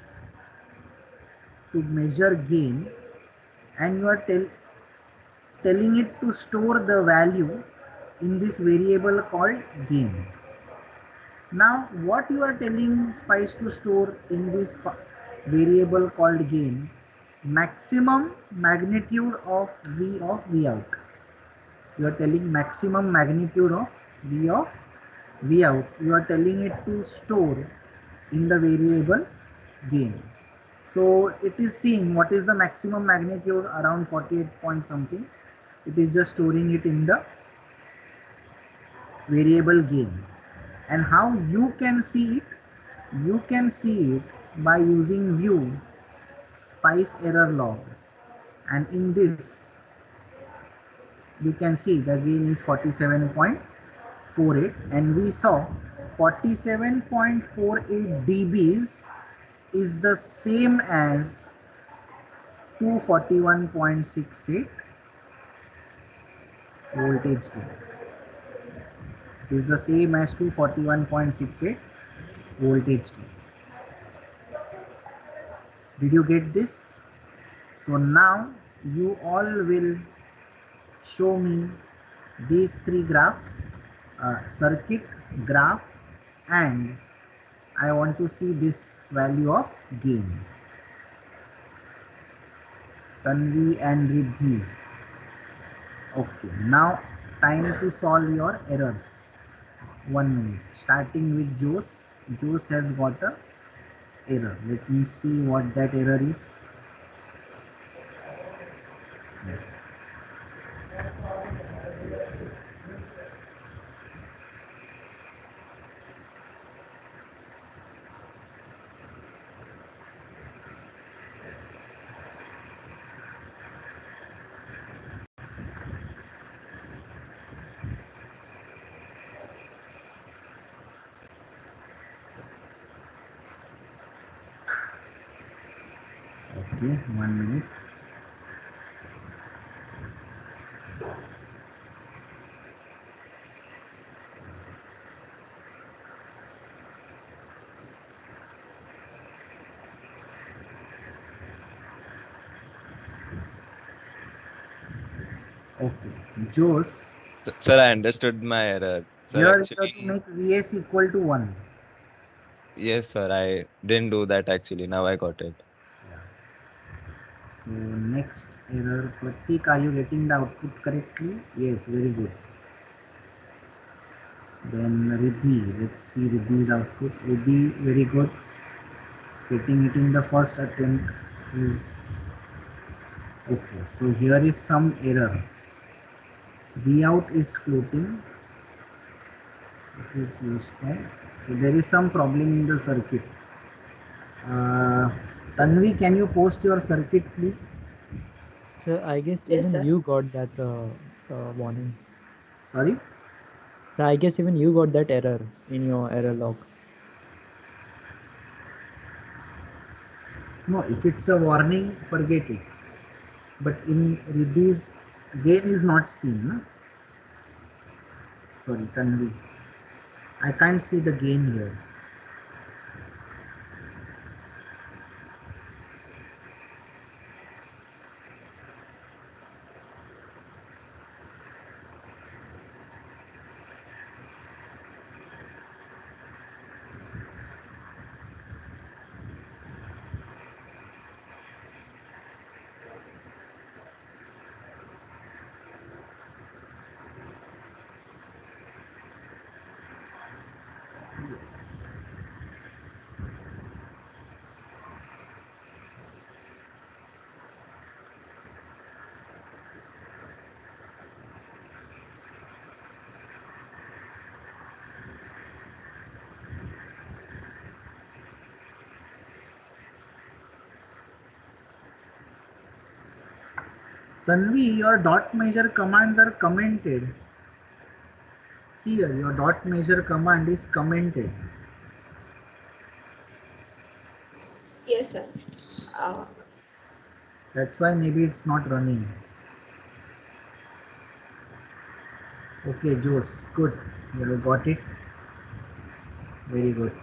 and you are telling it to store the value in this variable called gain. Now what you are telling SPICE to store in this variable called gain? Maximum magnitude of V of V out. You are telling maximum magnitude of V of V out. You are telling it to store in the variable gain. So it is seeing what is the maximum magnitude, around 48 point something. It is just storing it in the variable gain. And how you can see it? You can see it by using view SPICE error log, and in this you can see the gain is 47.48 and we saw 47.48 dBs is the same as 241.68 voltage gate. Is the same as 241.68 voltage gate. Did you get this? So now you all will show me these three graphs, circuit, graph, and I want to see this value of gain. Tanvi and Riddhi. Okay, now time to solve your errors. 1 minute. Starting with Jose. Jose has got a error. Let me see what that error is. Okay, 1 minute. Okay, Jose, Sir, I understood my error. Sir, here you have to actually, make Vs equal to 1. yes, sir, I didn't do that actually. Now I got it. So next error, Pratik, are you getting the output correctly? Yes, very good. Then Riddhi, let's see Riddhi's output. Riddhi, very good. Getting it in the first attempt is okay. So here is some error. V out is floating. This is used by. So there is some problem in the circuit. Tanvi, can you post your circuit, please? Sir, I guess Yes, even sir. you got that warning. Sorry. So I guess even you got that error in your error log. No, if it's a warning, forget it. But in Riddhi's gain is not seen. No? Sorry, Tanvi. I can't see the gain here. Yes. Tanvi, your dot measure commands are commented. See here, your dot measure command is commented. Yes, sir. Uh, That's why maybe it's not running. Okay, Jose, good. You have got it. Very good.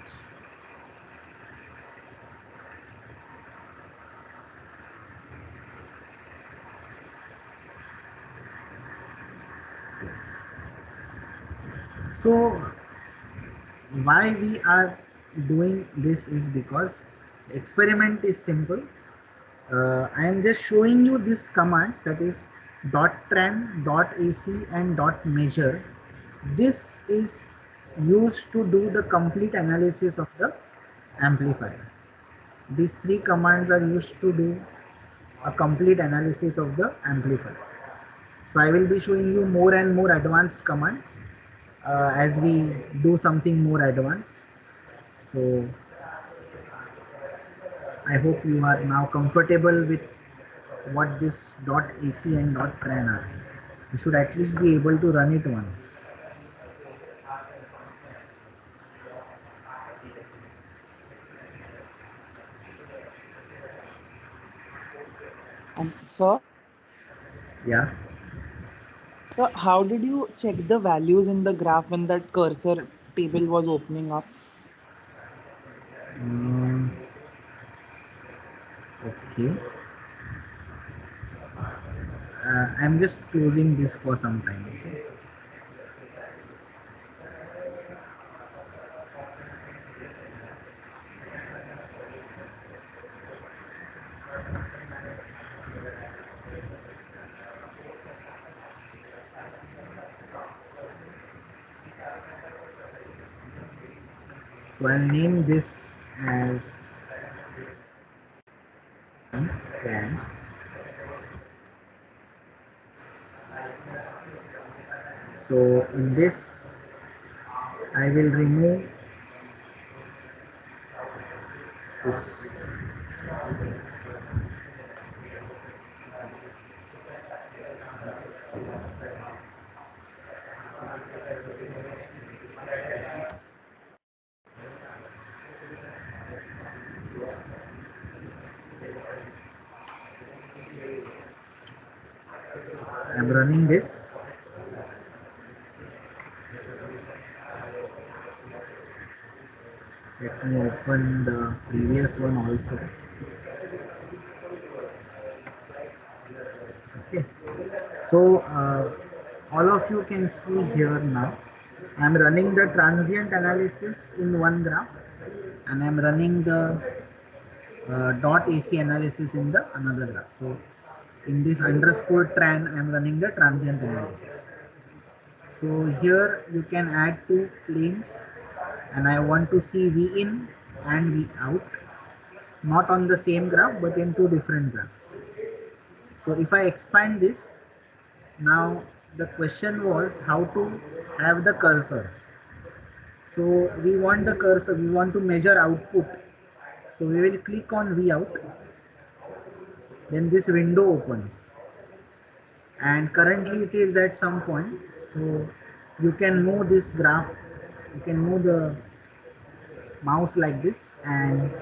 Yes. So why we are doing this is because the experiment is simple. I am just showing you these commands, that is dot tran, dot AC and dot measure. This is used to do the complete analysis of the amplifier. These three commands are used to do a complete analysis of the amplifier. So I will be showing you more and more advanced commands as we do something more advanced. So I hope you are now comfortable with what this dot AC and dot tran are. You should at least be able to run it once. Sir, Yeah. so how did you check the values in the graph when that cursor table was opening up? Mm, okay. I'm just closing this for some time. Okay. So I'll name this as plan. So in this, I will remove this. I'm running this. Let me open the previous one also. Okay. So all of you can see here now. I'm running the transient analysis in one graph, and I'm running the dot AC analysis in the another graph. So in this underscore tran, I'm running the transient analysis. So here you can add two planes, and I want to see V in and V out, not on the same graph but in two different graphs. So if I expand this, now the question was how to have the cursors. So we want the cursor, we want to measure output. So we will click on V out, then this window opens, and currently it is at some point. So you can move this graph, you can move the mouse like this, and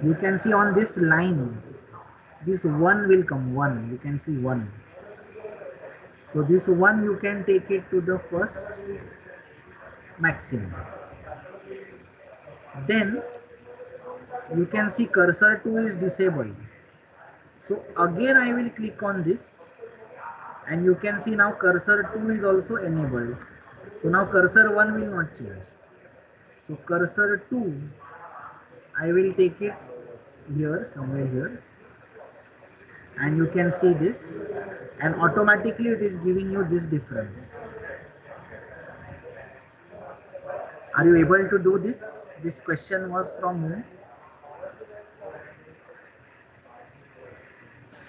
you can see on this line, this one will come, one, you can see one. So this one you can take it to the first maximum. Then you can see cursor 2 is disabled. So again I will click on this, and you can see now cursor 2 is also enabled. So now cursor 1 will not change. So cursor 2, I will take it here, somewhere here, and you can see this, and automatically it is giving you this difference. Are you able to do this? This question was from whom?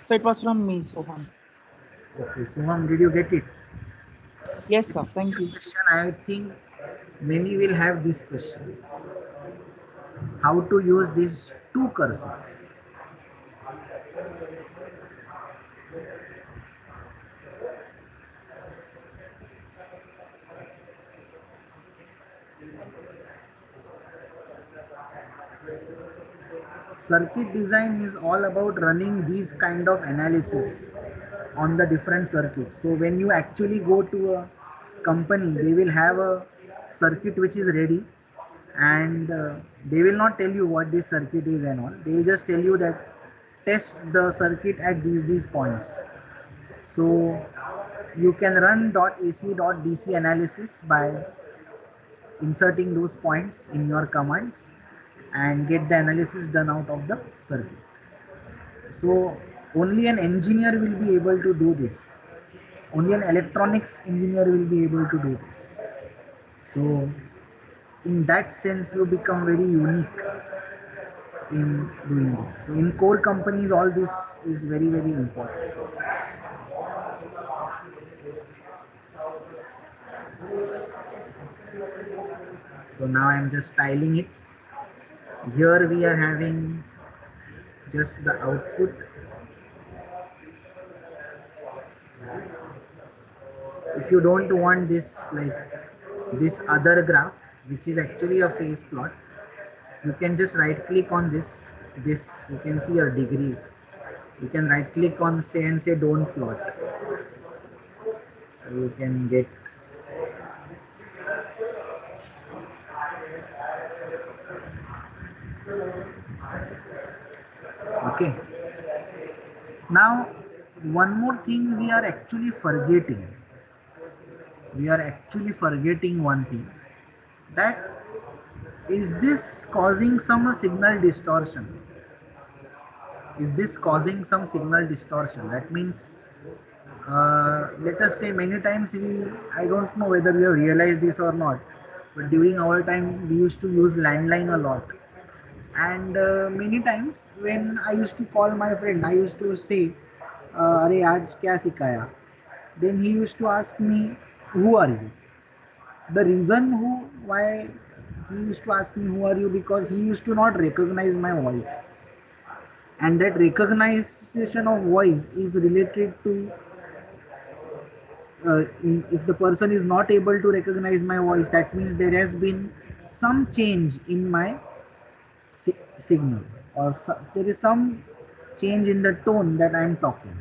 So it was from me, Soham. Okay, Soham, did you get it? Yes, It's sir. Thank a you. question I think many will have this question. How to use these two cursors? Circuit design is all about running these kind of analysis on the different circuits. So when you actually go to a company, they will have a circuit which is ready, and they will not tell you what this circuit is and all. They will just tell you that test the circuit at these points. So you can run .ac .dc analysis by inserting those points in your commands and get the analysis done out of the circuit. So only an engineer will be able to do this. Only an electronics engineer will be able to do this. So in that sense, you become very unique in doing this. So in core companies, all this is very, very important. So now I'm just styling it. Here we are having just the output. If you don't want this, like this other graph, which is actually a phase plot, you can just right click on this. You can see your degrees. You can right click on say and say don't plot. So you can get okay. Now one more thing we are actually forgetting. We are actually forgetting one thing, that is this causing some signal distortion? Is this causing some signal distortion? That means let us say many times I don't know whether we have realized this or not, but during our time we used to use landline a lot, and many times when I used to call my friend, I used to say अरे आज क्या सिखाया, then he used to ask me who are you. The reason why he used to ask me who are you, because he used to not recognize my voice, and that recognition of voice is related to if the person is not able to recognize my voice, that means there has been some change in my signal, or there is some change in the tone that I am talking.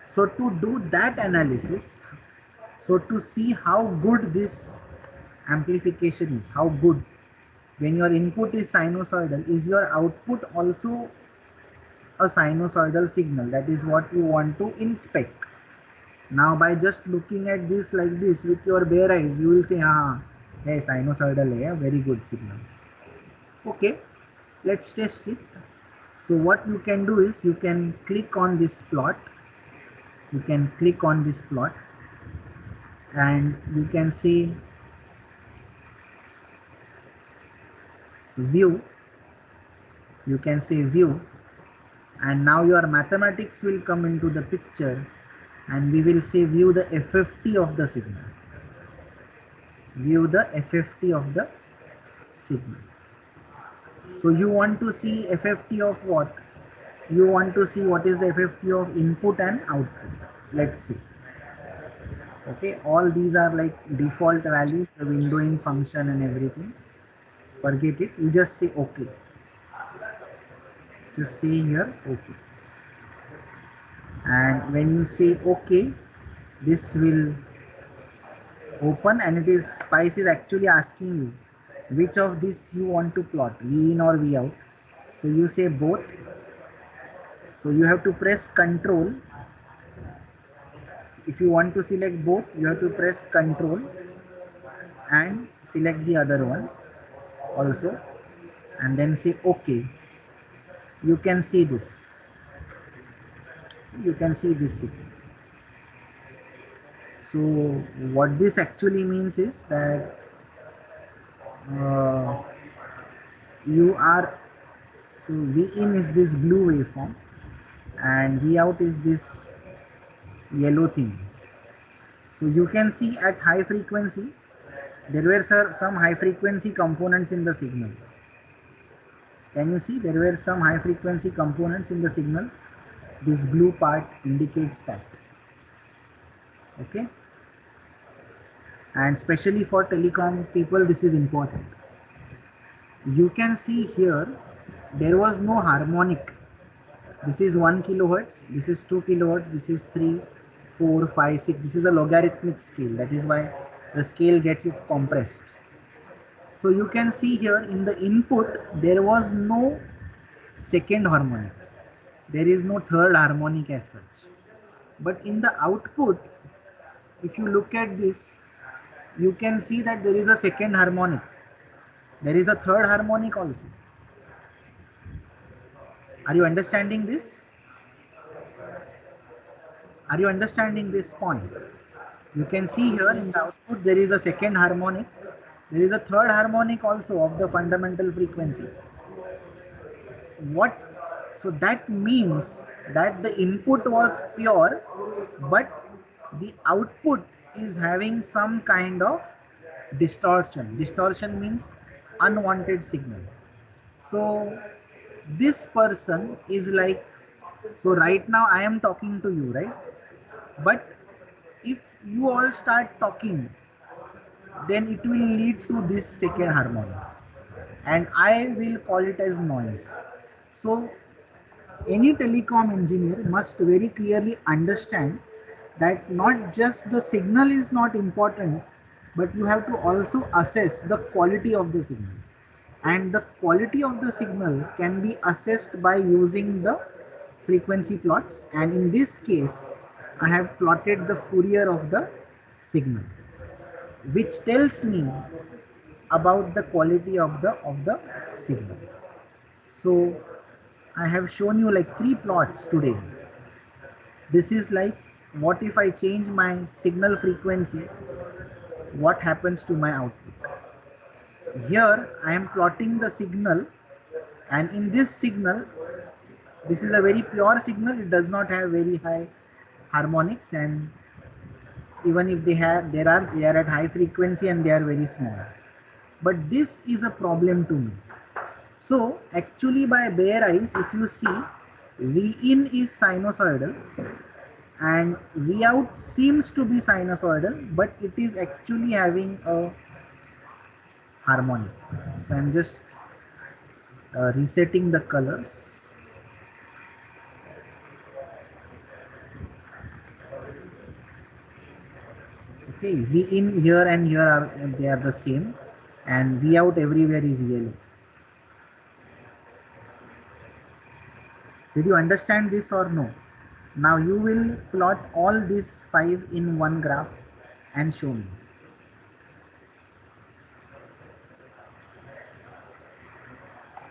So to do that analysis, so to see how good this amplification is, how good, when your input is sinusoidal, is your output also a sinusoidal signal? That is what you want to inspect. Now by just looking at this like this with your bare eyes, you will say, ah, hey, sinusoidal hai, very good signal. Okay, let's test it. So what you can do is you can click on this plot. You can click on this plot and you can say view. You can say view, and now your mathematics will come into the picture, and we will say view the FFT of the signal. View the FFT of the signal. So you want to see FFT of what? You want to see what is the FFT of input and output. Let's see. Okay, all these are like default values, the windowing function and everything. Forget it. You just say okay. Just say here okay. And when you say okay, this will open, and it is Spice is actually asking you which of this you want to plot, V in or V out. So you say both. So you have to press control. If you want to select both, you have to press control and select the other one also, and then say okay. You can see this. You can see this. So what this actually means is that you are, so V in is this blue waveform and V out is this yellow thing. So you can see at high frequency there were some high frequency components in the signal. Can you see there were some high frequency components in the signal? This blue part indicates that. Okay, and especially for telecom people this is important. You can see here there was no harmonic. This is 1 kilohertz, this is 2 kilohertz, this is 3, 4, 5, 6. This is a logarithmic scale. That is why the scale gets it compressed. So you can see here in the input there was no second harmonic. There is no third harmonic as such. But in the output, if you look at this, you can see that there is a second harmonic. There is a third harmonic also. Are you understanding this? Are you understanding this point? You can see here in the output there is a second harmonic. There is a third harmonic also of the fundamental frequency. What? So that means that the input was pure, but the output is having some kind of distortion. Distortion means unwanted signal. So this person is like, so right now I am talking to you, right? But if you all start talking, then it will lead to this second harmonic, and I will call it as noise. So any telecom engineer must very clearly understand that not just the signal is not important, but you have to also assess the quality of the signal. And the quality of the signal can be assessed by using the frequency plots. And in this case, I have plotted the Fourier of the signal, which tells me about the quality of the signal. So I have shown you like 3 plots today. This is like, what if I change my signal frequency, what happens to my output. Here I am plotting the signal, and in this signal, this is a very pure signal. It does not have very high harmonics, and even if they are at high frequency and they are very small. But this is a problem to me. So actually by bare eyes, if you see, V in is sinusoidal and V out seems to be sinusoidal, but it is actually having a harmonic. So I'm just resetting the colors. Okay, V in here and here they are the same, and V out everywhere is yellow. Did you understand this or no? Now you will plot all these 5 in one graph and show me.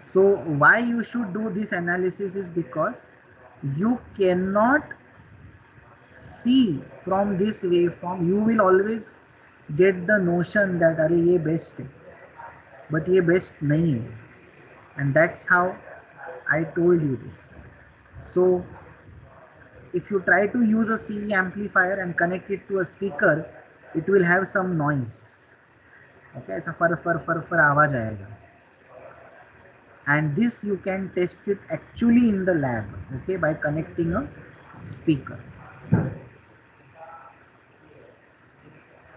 So why you should do this analysis is because you cannot see from this waveform, you will always get the notion that अरे ये best है, but ये best नहीं है, and that's how I told you this. So if you try to use a CE amplifier and connect it to a speaker, it will have some noise. Okay, ऐसा फर आवाज आएगा. And this you can test it actually in the lab, okay, by connecting a speaker.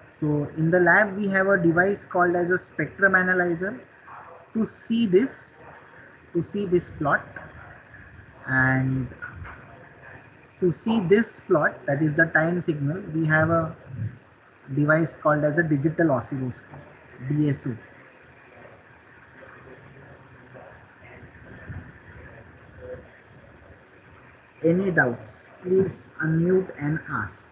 So in the lab we have a device called as a spectrum analyzer to see this plot, and to see this plot, that is the time signal, we have a device called as a digital oscilloscope, DSO. Any doubts, please unmute and ask.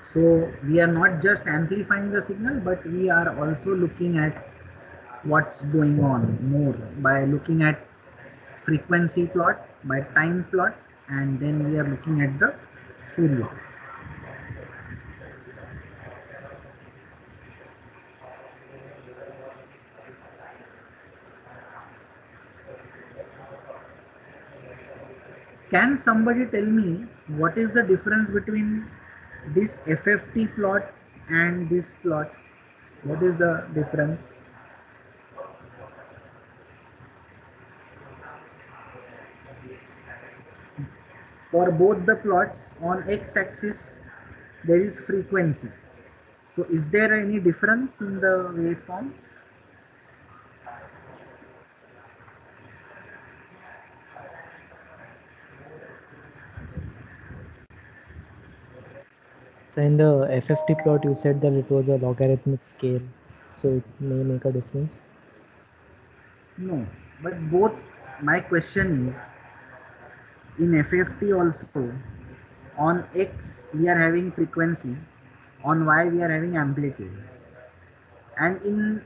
So we are not just amplifying the signal, but we are also looking at what's going on more by looking at frequency plot, by time plot, and then we are looking at the Fourier. Can somebody tell me what is the difference between this FFT plot and this plot? What is the difference? For both the plots, on x-axis there is frequency. So is there any difference in the waveforms? So in the FFT plot, you said that it was a logarithmic scale, so it may make a difference. No, but both, my question is, in FFT also, on X we are having frequency, on Y we are having amplitude, and in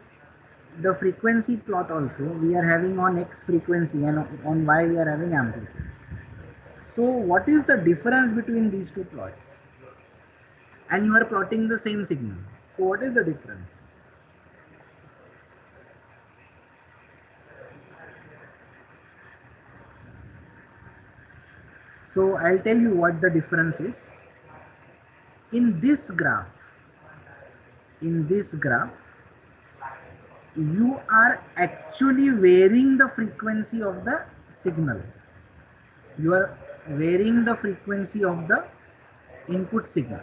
the frequency plot also we are having on X frequency and on Y we are having amplitude. So what is the difference between these two plots? And you are plotting the same signal. So what is the difference? So I'll tell you what the difference is. In this graph, you are actually varying the frequency of the signal. You are varying the frequency of the input signal.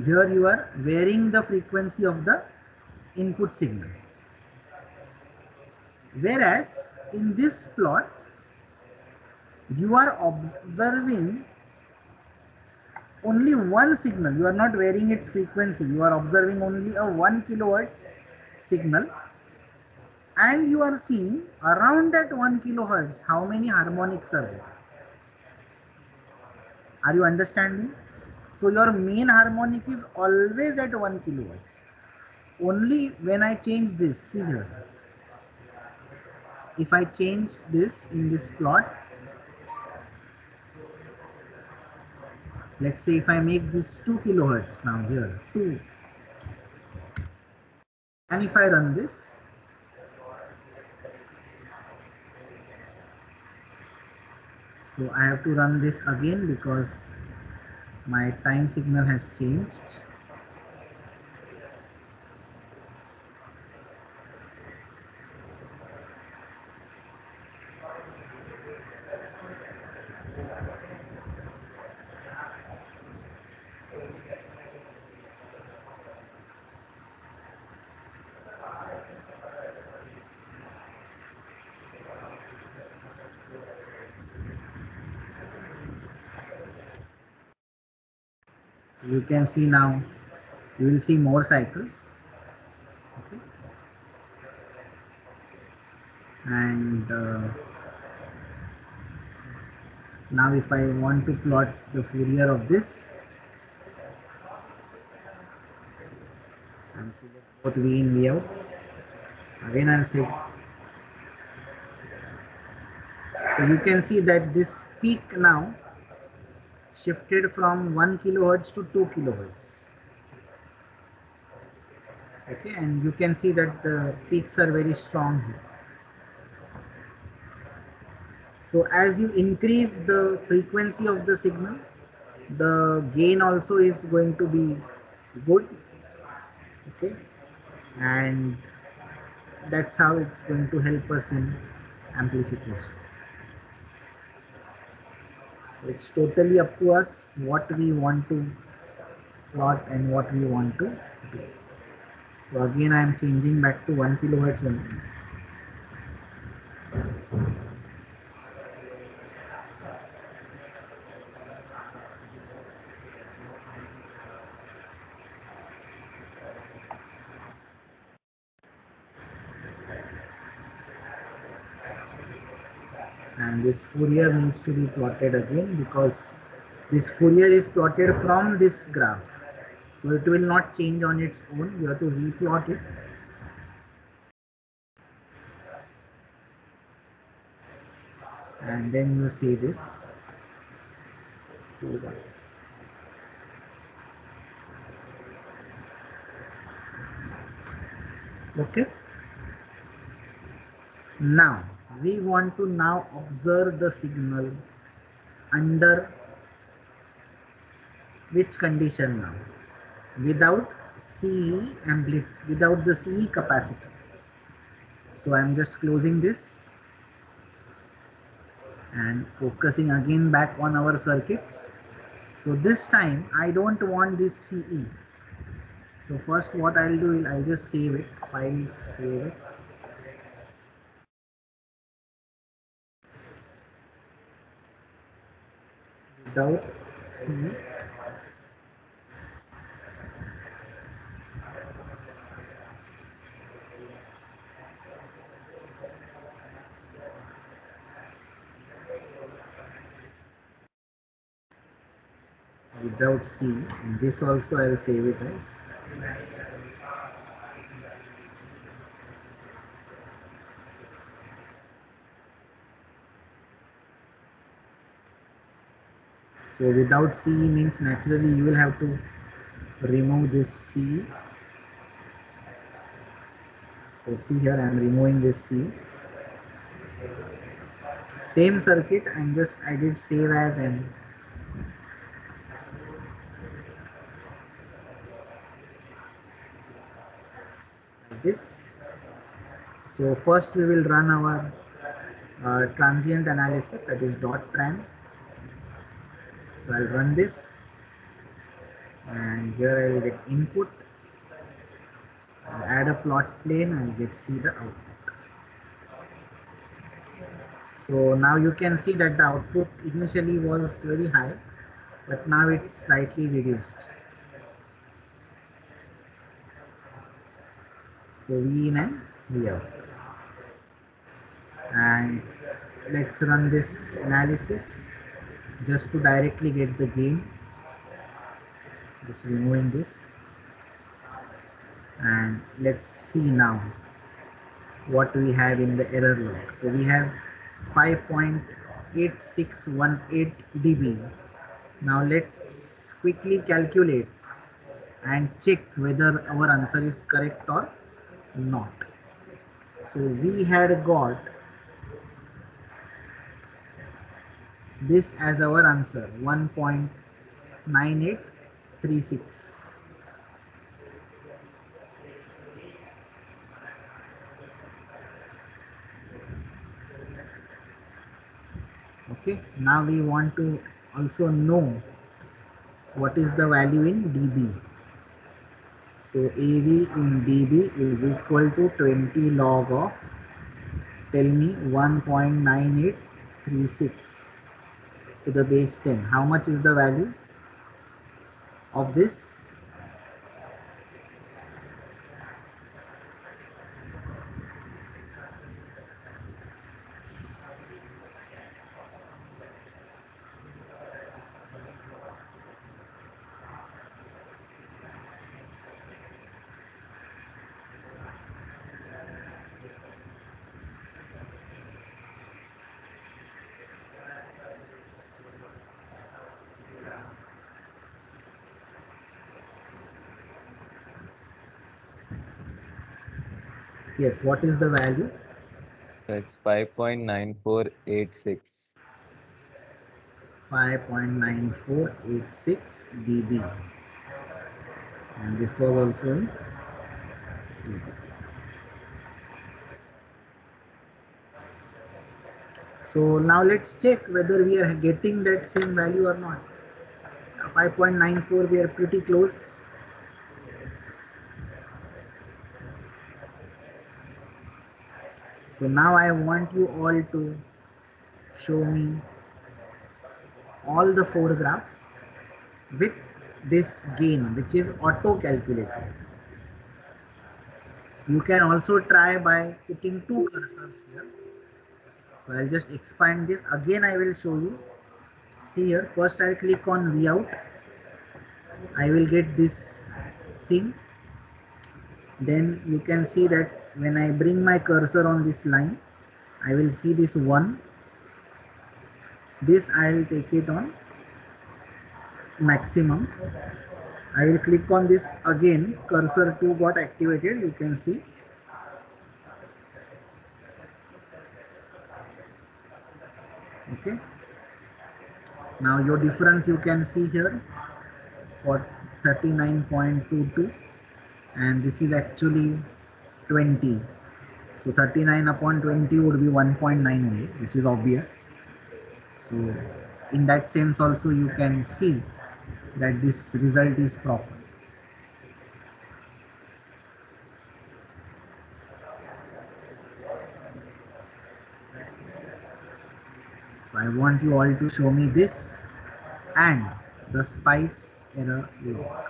Here you are varying the frequency of the input signal. Whereas in this plot, you are observing only one signal. You are not varying its frequency. You are observing only a 1 kilohertz signal, and you are seeing around that 1 kilohertz how many harmonics are there. Are you understanding? So your main harmonic is always at 1 kilohertz. Only when I change this, see here, if I change this in this plot, let's say if I make this 2 kilohertz now here, 2, and if I run this, so I have to run this again because my time signal has changed. You can see now, you will see more cycles. Okay. And now if I want to plot the Fourier of this, and select both V in, V out, again I'll say, so you can see that this peak now shifted from 1 kilohertz to 2 kilohertz. Okay, and you can see that the peaks are very strong here. So as you increase the frequency of the signal, the gain also is going to be good. Okay, and that's how it's going to help us in amplification. So it's totally up to us what we want to plot and what we want to do. So again I am changing back to 1 kilohertz only. And this Fourier needs to be plotted again because this Fourier is plotted from this graph. So it will not change on its own. You have to replot it. And then you see this. So that's okay. Now we want to now observe the signal under which condition now? Without without the CE capacitor. So I am just closing this and focusing again back on our circuits. So this time I don't want this CE. So first what I'll do is I'll just save it, file, save it. Without CE. Without C, and this also I'll save it as. So without C means naturally you will have to remove this C. So see here I am removing this C. Same circuit, I did save as and this. So first we will run our transient analysis, that is dot tran. So I'll run this, and here I will get input. I'll add a plot plane and get see the output. So now you can see that the output initially was very high, but now it's slightly reduced. So V in and V out. And let's run this analysis just to directly get the gain. Just removing this, and let's see now what we have in the error log. So we have 5.8618 dB. Now let's quickly calculate and check whether our answer is correct or not. So we had got this as our answer, 1.9836. Okay, now we want to also know what is the value in dB. So AV in dB is equal to 20 log of, tell me, 1.9836 to the base 10. How much is the value of this? Yes, what is the value? That's 5.9486. 5.9486 dB, and this was also in dB. So now let's check whether we are getting that same value or not. 5.94, we are pretty close. So now I want you all to show me all the four graphs with this gain, which is auto calculated. You can also try by putting two cursors here. So I'll just expand this. Again, I will show you. See here, first I'll click on V out. I will get this thing. Then you can see that when I bring my cursor on this line, I will see this 1. This I will take it on maximum. I will click on this again, cursor 2 got activated, you can see. Okay. Now your difference you can see here for 39.22, and this is actually 20. So 39 upon 20 would be 1.9 only, which is obvious. So in that sense also you can see that this result is proper. So I want you all to show me this and the spice error log.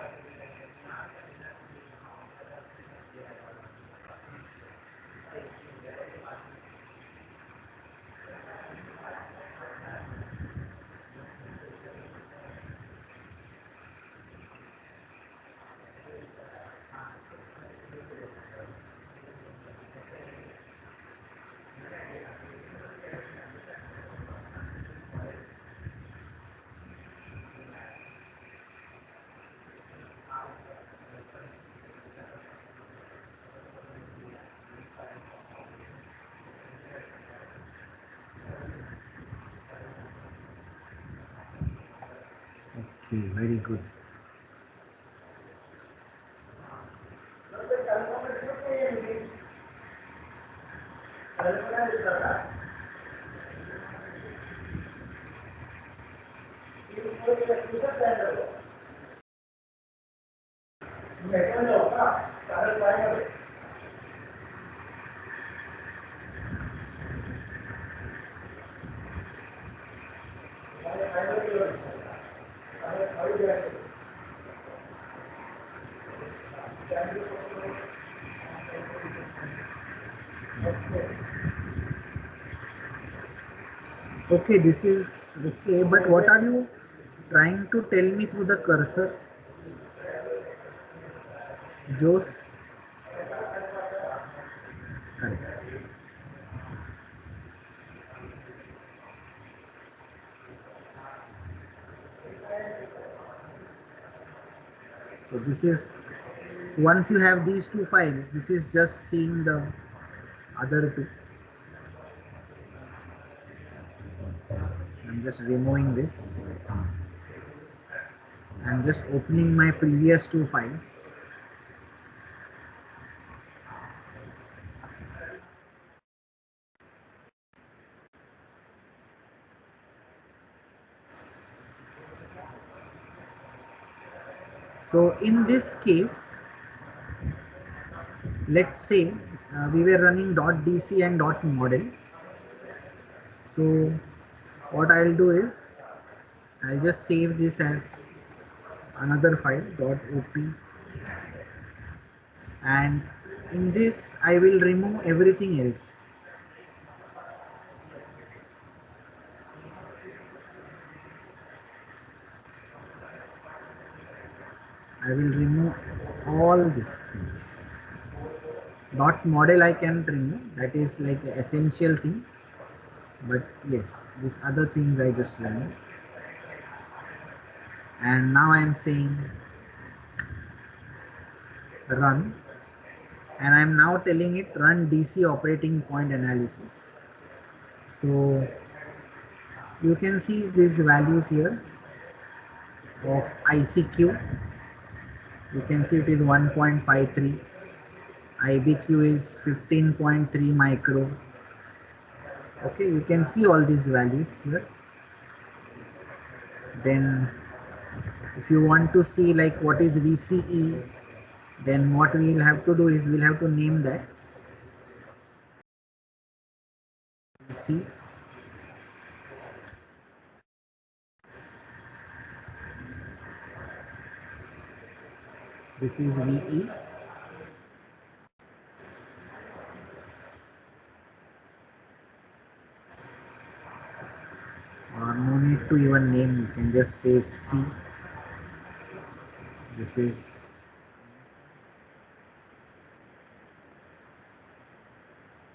Okay, very good. Okay, this is okay, but what are you trying to tell me through the cursor? Jose? Correct. So this is, once you have these two files, this is just seeing the other two. I'm just removing this. I'm just opening my previous two files. So in this case, let's say we were running .dc and .model. So what I'll do is I'll just save this as another file .op, and in this I will remove everything else. I will remove all these things. .model I can remove, that is like an essential thing, but yes, these other things I just remove. And now I am saying run, and I am now telling it run DC operating point analysis. So you can see these values here of ICQ. You can see it is 1.53, IBQ is 15.3 micro. Okay, you can see all these values here. Then if you want to see like what is VCE, then what we will have to do is we'll have to name that VC. This is VE. Or no need to even name, you can just say C. This is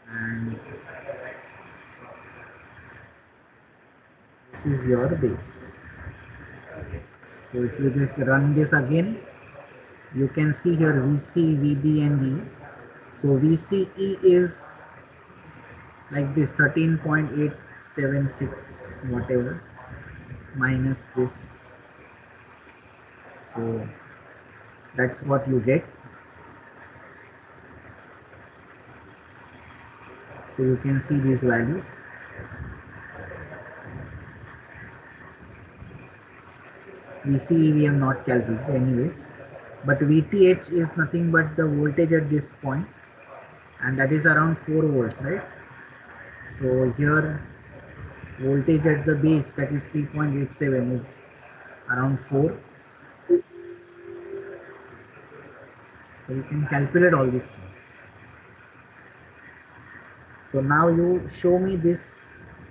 and this is your base. So if you just run this again, you can see here VC, VB and V. So VCE is like this 13.876 whatever minus this. So that's what you get. So you can see these values. VCE we have not calculated anyways, but VTH is nothing but the voltage at this point, and that is around 4 volts, right? So here voltage at the base, that is 3.87, is around 4. So you can calculate all these things. So now you show me this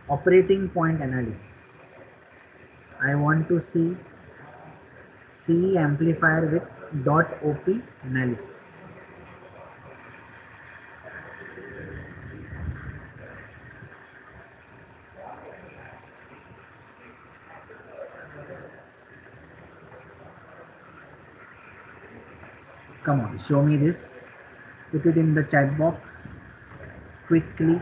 operating point analysis. I want to see CE amplifier with .op analysis. Come on, show me this. Put it in the chat box quickly.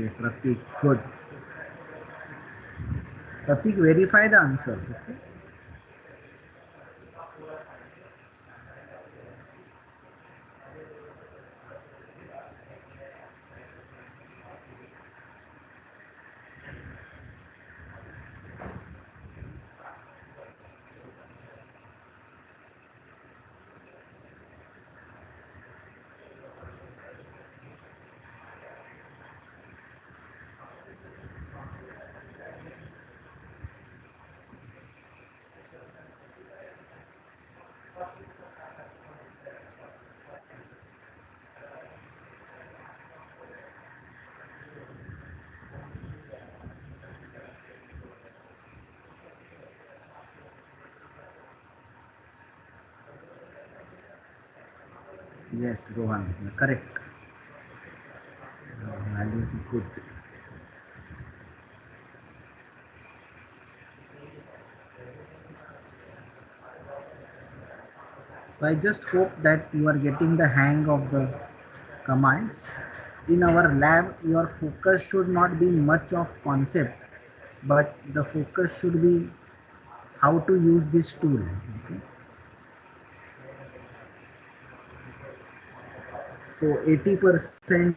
Okay, Pratik, good. Pratik, verify the answers. Okay. Yes, Rohan, you're correct. Value is good. So I just hope that you are getting the hang of the commands. In our lab, your focus should not be much of concept, but the focus should be how to use this tool. Okay. So 80%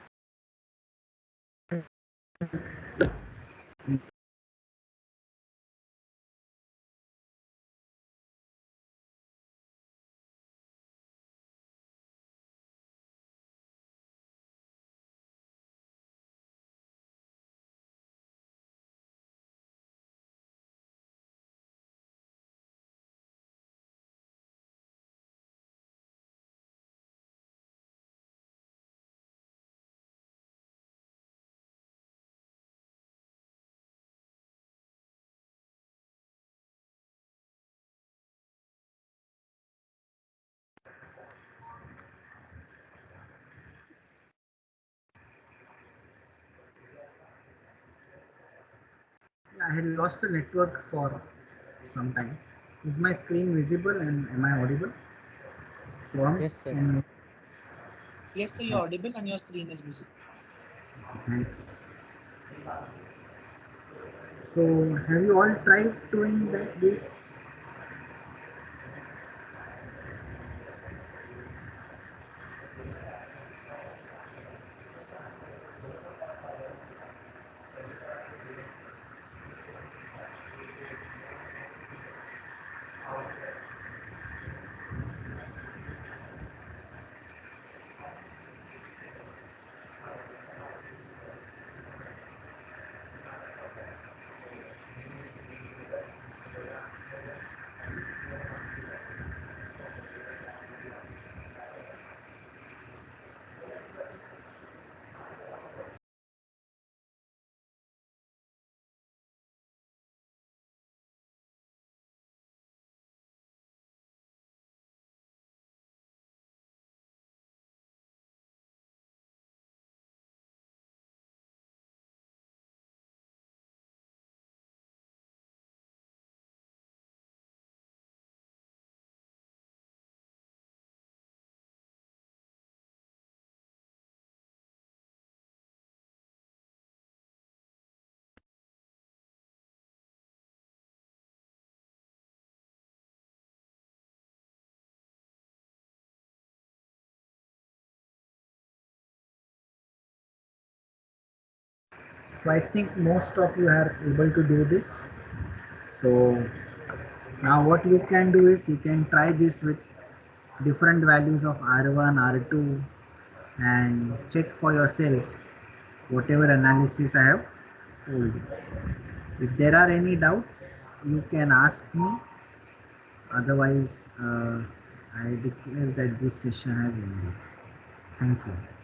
I had lost the network for some time. Is my screen visible and am I audible? So Yes, sir. and Yes, sir, you're audible and your screen is visible. thanks. So have you all tried doing this? So I think most of you are able to do this. So now what you can do is you can try this with different values of R1, R2 and check for yourself whatever analysis I have told you. If there are any doubts, you can ask me. Otherwise, I declare that this session has ended. Thank you.